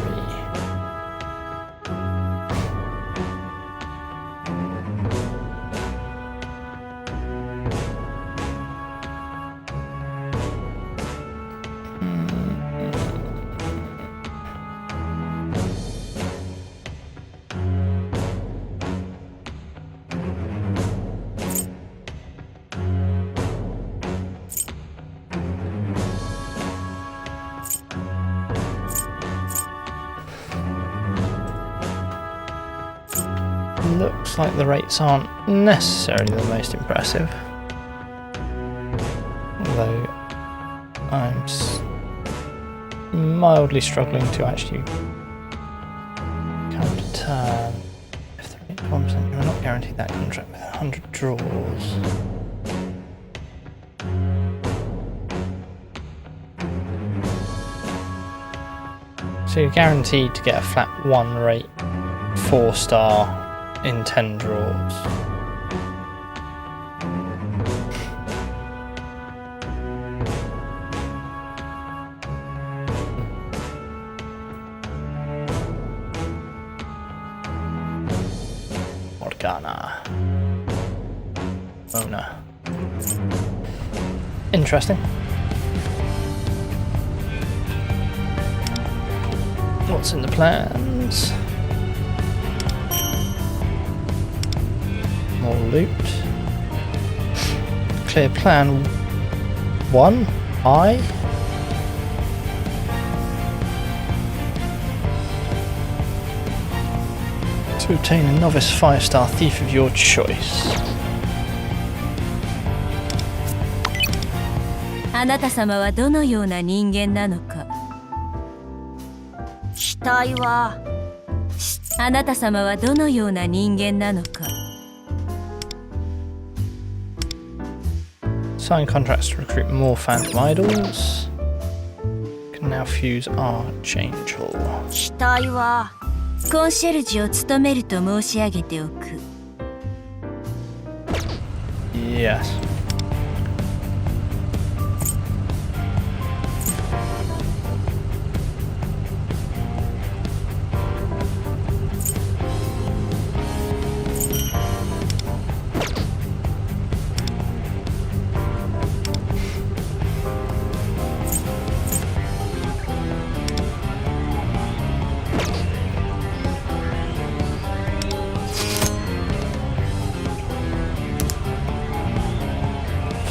Looks like the rates aren't necessarily the most impressive, although I'm mildly struggling to actually come to term. If the rate 1%, you're not guaranteed that contract with 100 draws. So you're guaranteed to get a flat 1 rate 4-star in 10 draws. Morgana. Mona. Interesting. What's in the plans? More loot. Clear plan 1. I. To obtain a novice 5-star thief of your choice. あなた様はどのような人間なのか。期待はあなた様はどのような人間なのか。Sign contracts to recruit more phantom idols. Can now fuse Archangel. 期待はコンシェルジュを務めると申し上げておく。Yes.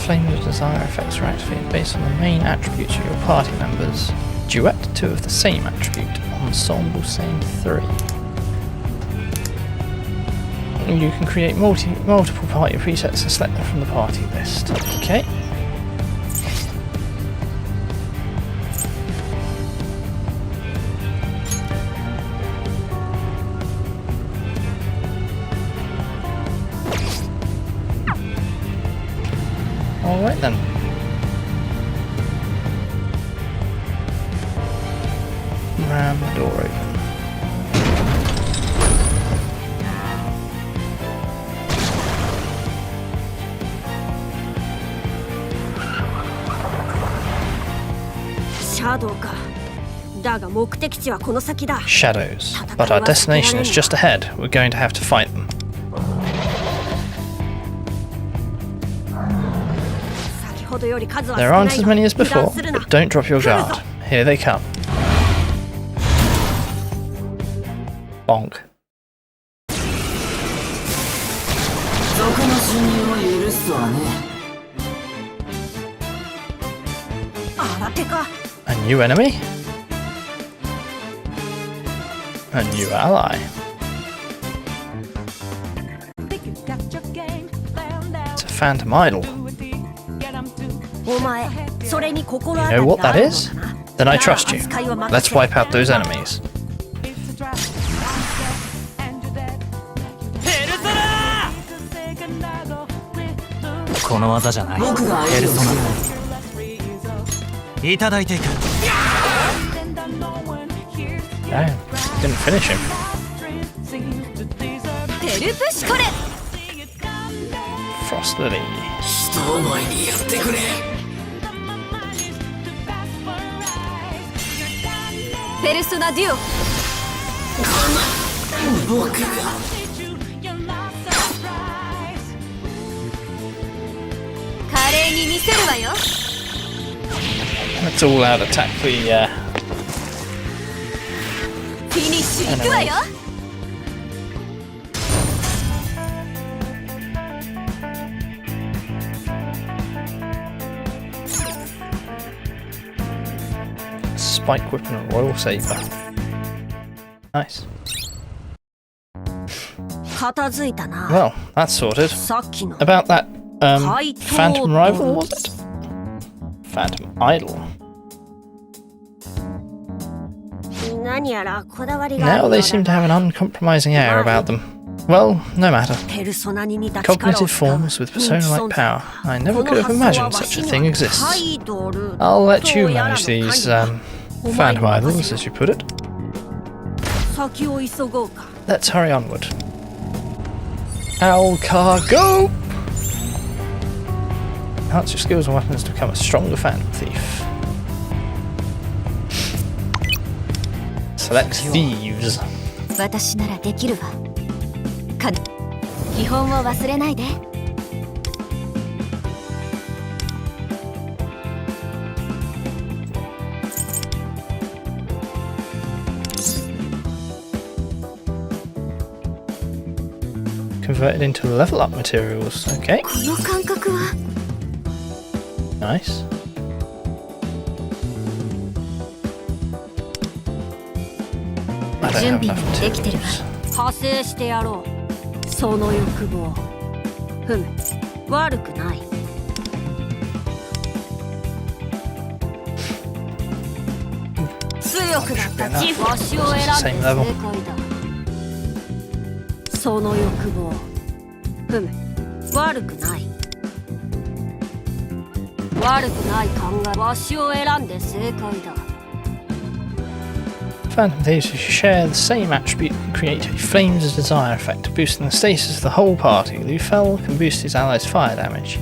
Flames of Desire effects are activated based on the main attributes of your party members. Duet 2 of the same attribute. Ensemble same 3. You can create multiple party presets and select them from the party list. Okay. Alright then. Ram the door open. Shadows, but our destination is just ahead. We're going to have to fight them. There aren't as many as before, but don't drop your guard. Here they come. Bonk. A new enemy? A new ally. It's a phantom idol. You know what that is? Then I trust you. Let's wipe out those enemies. Damn. Didn't finish him. ペルプシコレ Frost Lily. 人を前にやってくれ。ペルソナデュオ僕が華麗に見せるわよ。 Let's all out attack the フィニッシュ行くわよ。 Spike Whip and a Royal Saber. Nice. 片付いたな。 Well, that's sorted. さっきの About that Kite Phantom Torn. Rival, was it? Phantom Idol. 何やらこだわりがある Now よう they だ seem to な have an uncompromising air about them. Well, no matter. ペルソナに似た力を Cognitive 使う forms with persona-like power. I never こ could の have 発想は imagined わ such し a に thing は exists. ハイドル I'll let you とやら manage の these 管理 Phantom Idols, as you put it. 先を急ごうか。 Let's hurry onward. Owl car, go! Enhance your skills and weapons to become a stronger Phantom Thief. Select Thieves. 私ならできるわ。基本を忘れないで。 Converted into level up materials. Okay, この感覚は nice. I don't 準 have 備 enough できてるわ。 materials. 派生してやろう。その欲望。ふむ、悪くない。強くなった自負わしを選んで正解だ。その欲望。ふむ、悪くない。悪くない考え。わしを選んで正解だ。 Phantom Thieves who share the same attribute can create a Flames of Desire effect, boosting the status of the whole party. Lufel can boost his allies' fire damage.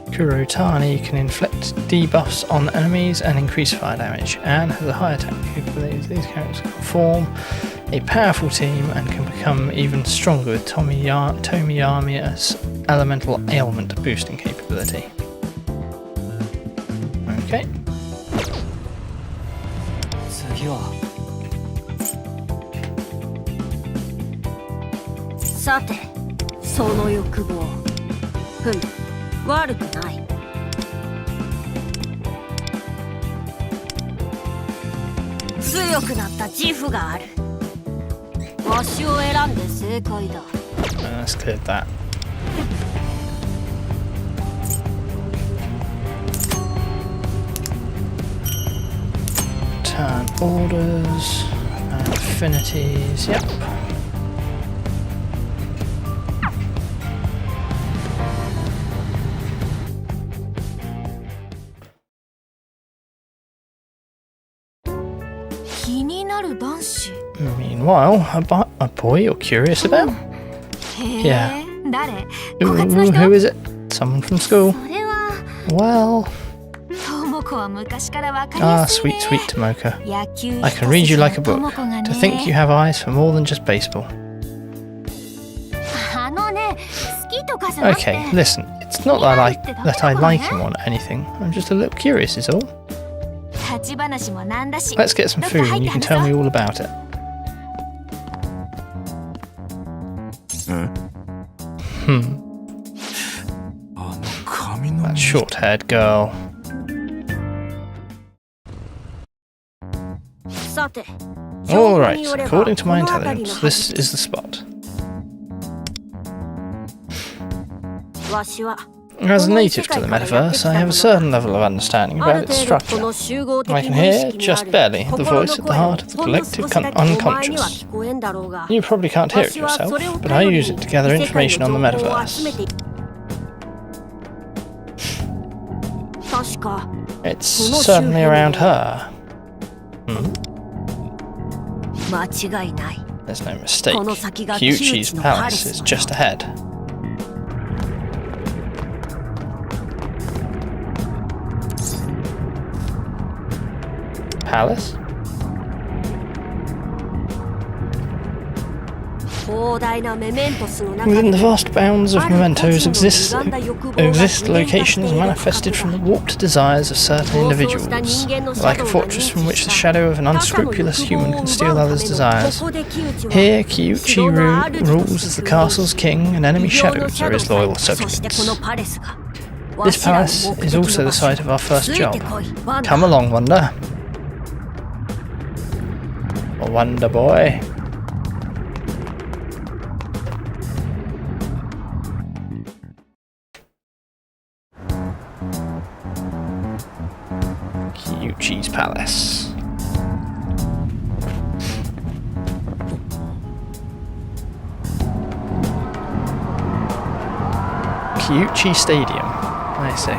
Kurotani can inflict debuffs on enemies and increase fire damage, and has a high attack capability. These characters can form a powerful team and can become even stronger with Tomiyami's elemental ailment boosting capability. Okay. 次はさて、その欲望。ふむ、悪くない。強くなった自負がある。わしを選んで正解だ。Let's clear that. Turn orders and affinities, yep. Meanwhile, a boy you're curious about? Yeah. 誰？ Who is it? Someone from school? それは Well, ともこは昔からわかりやすいね。 sweet Tomoka. 野球 I can read you like a と book. もこがね To think you have eyes for more than just baseball. あのね、好きとかじゃなくて。 Okay, listen. It's not that I like him or anything. I'm just a little curious, is all. 立ち話もなんだし。 Let's get some food and you can tell me all about it. That short-haired girl. さて、 Alright, 情報によれば according to my この辺りの intelligence, this is the spot. わしは As a native to the metaverse, I have a certain level of understanding あ about る its 程度こ structure. の集合的 I 無 can 意 hear, 識にあ just る barely, the 心 voice の at the 声 heart of the ほんの少 collective しだけお前には unconscious. 聞こえんだろうが You probably can't hear it yourself, but I use it to gather information on the metaverse. 確か It's certainly around her. 間違いない。 There's no mistake. この先が Kyuchi's 窮地のパレ palace ス is の just ahead. Palace? 広大なメメントスの中 Within で the vast bounds of mementos exist locations manifested from the warped desires of certain individuals, like a fortress from which the shadow of an unscrupulous human can steal others' desires. Here, Kyuchi rules as the castle's king, and enemy shadows are his loyal そして subjects. このパレスが This palace is also the site of our first つい job. てこいワンダ Come along, Wonder. Wonder boy. Kyuchi's palace. Kyuchi Stadium. I see.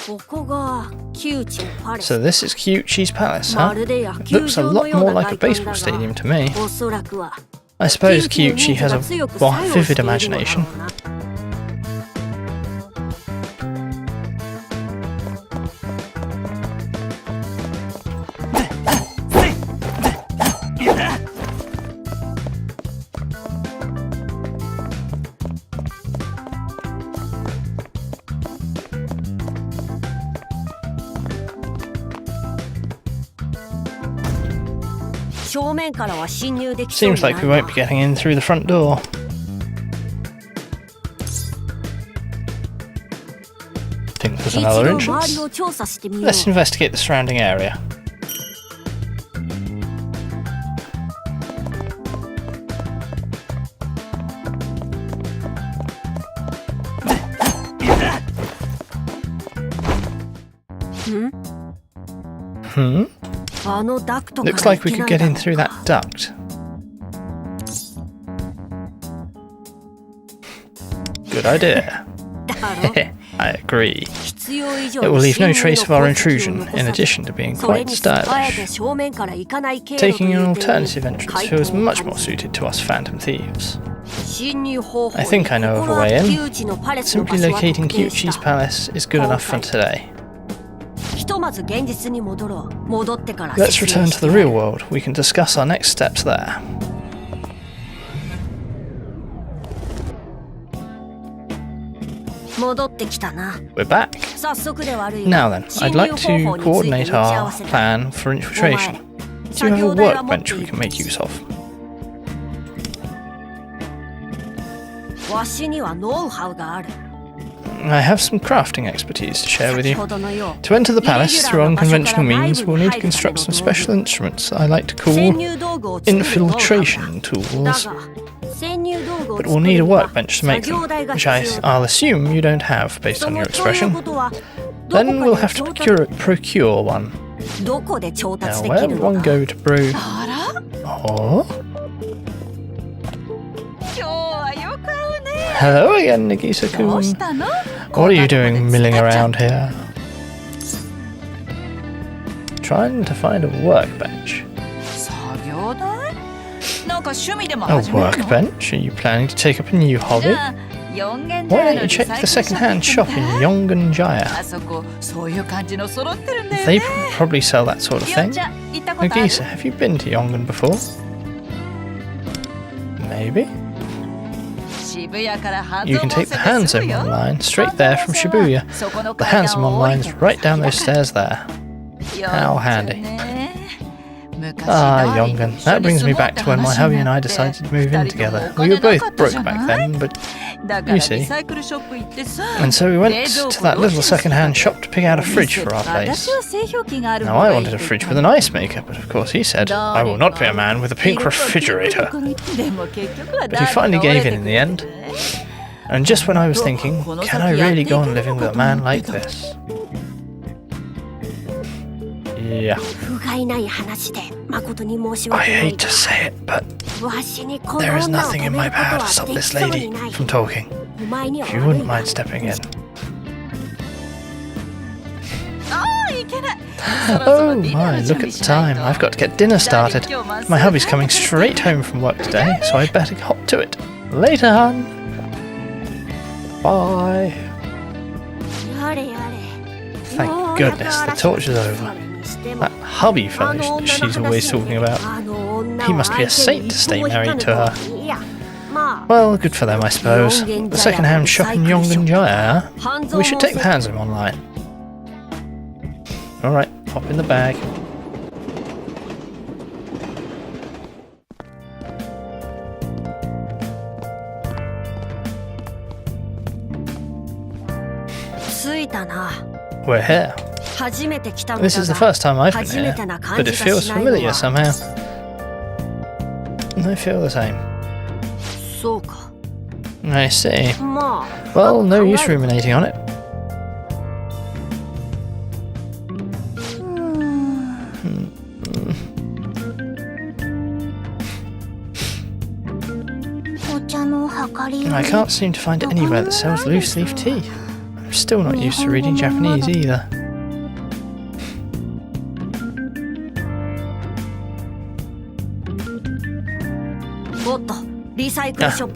ここが窮地のパレス So this is Kyuchi's palace, ま huh? るで野 It 球 looks a 場の lot よう more な like a 外 baseball 観だ stadium が to me. おそらくは I suppose 窮地 Kyuchi の has ニーズ a が強く作用してい vivid るのだろ imagination. うな 正面からは侵入できそう Seems にない like we won't be getting in through the front door. Think there's 一 another 度周 entrance. りを調査してみよう Let's investigate the surrounding area. Hmm? あのダクトか Looks ら like we 行 could け get ない in だ through ろう that か duct. Good idea. だろ I agree. 必要以上 It will に leave no 侵入 trace of の our 痕跡を intrusion, 残 in さず addition to being それ quite にあえて stylish. 正面から行かない経路という Taking an 点に alternative entrance 回 feels 答を much 感 more じ suited to us phantom thieves. 侵入方法 I think I know of a way in. 窮地のパレスの場 Simply 所は locating 特定し Kyuchi's た palace is good enough for today. ひとまず現実に戻ろう戻ってから Let's 説明 return し to て the やる real world. We can discuss our next steps there. 戻ってきたな We're back. 早速で悪い Now が then, 侵 I'd 入 like 方 to 法について coordinate 打ち合 our わせだ plan for お infiltration. 前 Do you 作 have 業 a 台は持って workbench い we る can make use of? わしにはノウハウがある I have some crafting expertise to share with 先 you. ほどのよう To enter the palace through イレギュラーな場所から unconventional means, 内部 we'll に need 入 to るため construct の some 道具 special instruments I like to 潜 call 入道具を作るノウハウだ infiltration だ tools. が潜入道具を But 作 we'll る need a には workbench to make 作業 them, 台が which 必 I'll 要だ assume you don't have based そ on の your という expression. ことはどこ Then か we'll で have to 調達 procure one. どこで調 Now, 達で where きる would の one だ go to brew? あら Oh? 今日はよく会うね Hello again, どう Nagisa-kun. したの What are you doing milling around here? Trying to find a workbench. 作業台なんか趣味でも A 始めるの workbench? Are you planning to take up a new じ hobby? ゃあ四軒 Why 茶屋 don't の you リ check サイ the クルショッ second-hand プ shop 行ってみ in た Yongan-jaya? あそこそういう感じの揃ってるんだよ They ね probably sell that sort of 四 thing. 茶行ったことある Nagisa, have you been to Yongan before? Maybe? 渋谷から半 You 蔵 can 門 take the 線ですぐ Hansom よ line straight there from Shibuya. そこの The 階段 Hansom を降り line's て right down those stairs there. How handy. Ah, Yongan. That brings me back to when my hubby and I decided to move in together. We were both broke back then, but you see. And so we went to that little second-hand shop to pick out a fridge for our place. Now I wanted a fridge with an ice maker, but of course he said, I will not be a man with a pink refrigerator. But he finally gave in the end. And just when I was thinking, can I really go on living with a man like this? Yeah. 不甲斐ない話で誠に申し I 訳ない hate to say it, but わしにこの there is 女を nothing 止 in め my ること power は to stop でき this そう lady にない from talking. お前には If you 悪い wouldn't が mind stepping in. ああ行 Oh my, look at the time. I've got to get dinner started. My hubby's coming straight home from work today, so I'd better hop to it. Later, hun. Bye. やれやれ Thank goodness the torch is over. That hubby fellow she's always talking about. He must be a saint to stay married to her. Well, good for them, I suppose. The second-hand shop in Yongan-jaya, huh? We should take the hands of him online. Alright, hop in the bag. We're here. This is the first time I've been here, but it feels familiar somehow. I feel the same. I see. Well, no use ruminating on it. I can't seem to find anywhere that sells loose leaf tea. I'm still not used to reading Japanese either.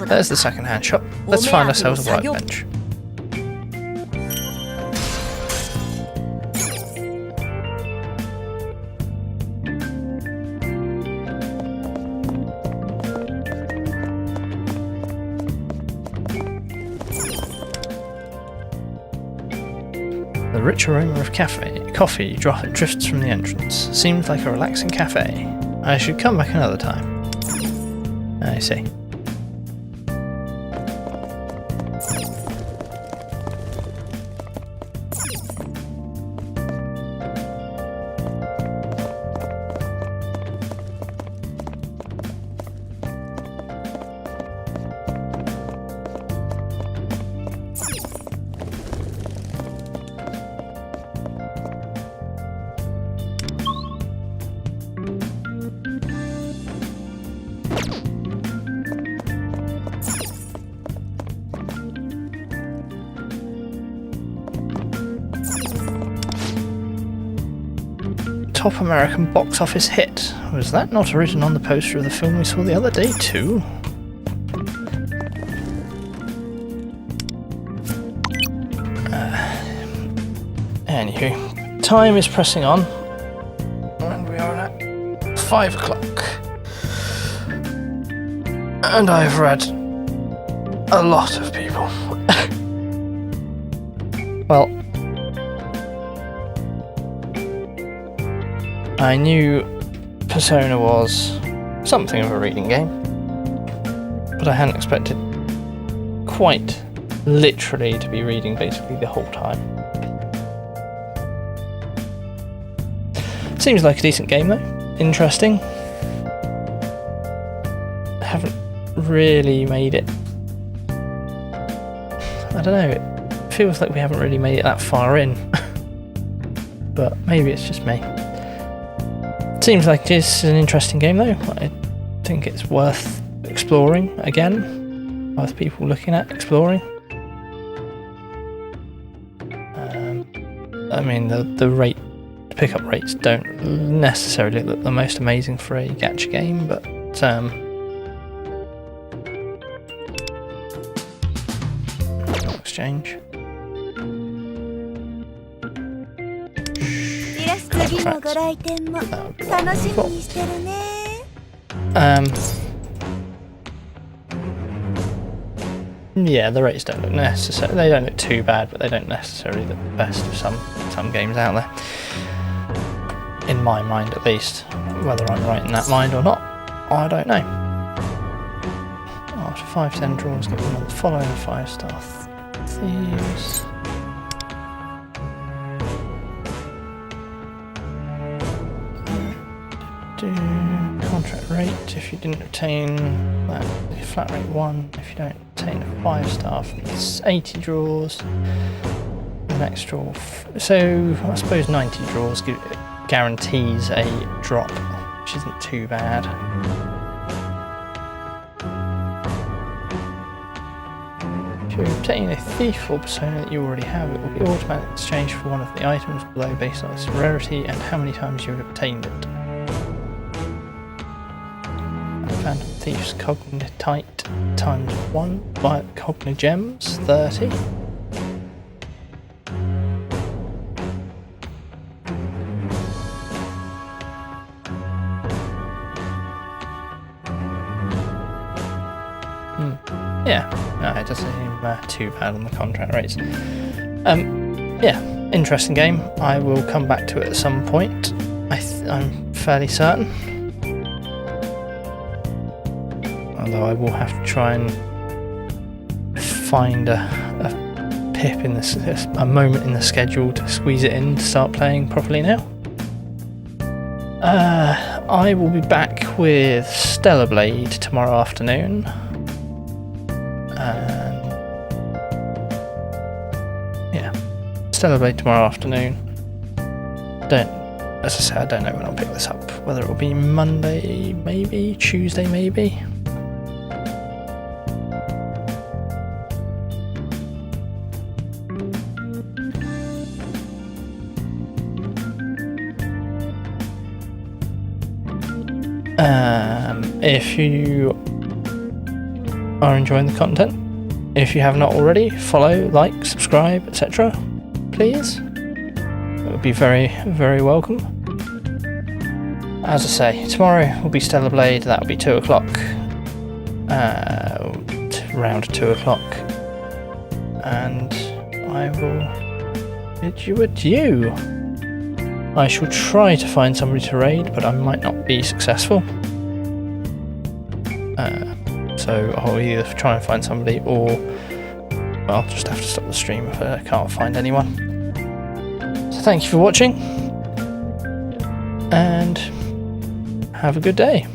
There's the second-hand shop. Let's find ourselves a workbench. The rich aroma of coffee drifts from the entrance. Seems like a relaxing cafe. I should come back another time. I see. Top American box office hit. Was that not written on the poster of the film we saw the other day too? Anywho, time is pressing on, and we are at 5 o'clock. And I've read a lot of people. Well, I knew Persona was something of a reading game, but I hadn't expected quite literally to be reading basically the whole time. Seems like a decent game though, interesting. I haven't really made it. I don't know, it feels like we haven't really made it that far in, but maybe it's just me. Seems like it's an interesting game though. I think it's worth exploring again, worth people looking at exploring. I mean the pickup rates don't necessarily look the most amazing for a gacha game, but exchange. Yeah, the rates don't look necessarily. They don't look too bad, but they don't necessarily look the best of some games out there. In my mind, at least. Whether I'm right in that mind or not, I don't know. After 5-10 draws, get one of the following 5-star thieves. Contract rate if you didn't obtain that, flat rate 1 if you don't obtain a 5-star from 80 draws. The next draw, so I suppose 90 draws guarantees a drop, which isn't too bad. If If you're obtaining a thief or persona that you already have, it will be automatically exchanged for one of the items below based on its rarity and how many times you have obtained it. Phantom Thief's Cognitite times 1, Violet Cognigems 30. Yeah, no, it doesn't seem too bad on the contract rates. Yeah, interesting game. I will come back to it at some point. I'm fairly certain. Although I will have to try and find a pip in this, a moment in the schedule to squeeze it in to start playing properly now. I will be back with Stellar Blade tomorrow afternoon. Yeah, Stellar Blade tomorrow afternoon. As I say, I don't know when I'll pick this up. Whether it will be Monday, maybe Tuesday, maybe. If you are enjoying the content, if you have not already, follow, like, subscribe, etc. Please. It would be very, very welcome. As I say, tomorrow will be Stellar Blade, that will be 2 o'clock. Around 2 o'clock. And I will bid you adieu. I shall try to find somebody to raid, but I might not be successful. So I'll either try and find somebody, or I'll just have to stop the stream if I can't find anyone. So thank you for watching, and have a good day.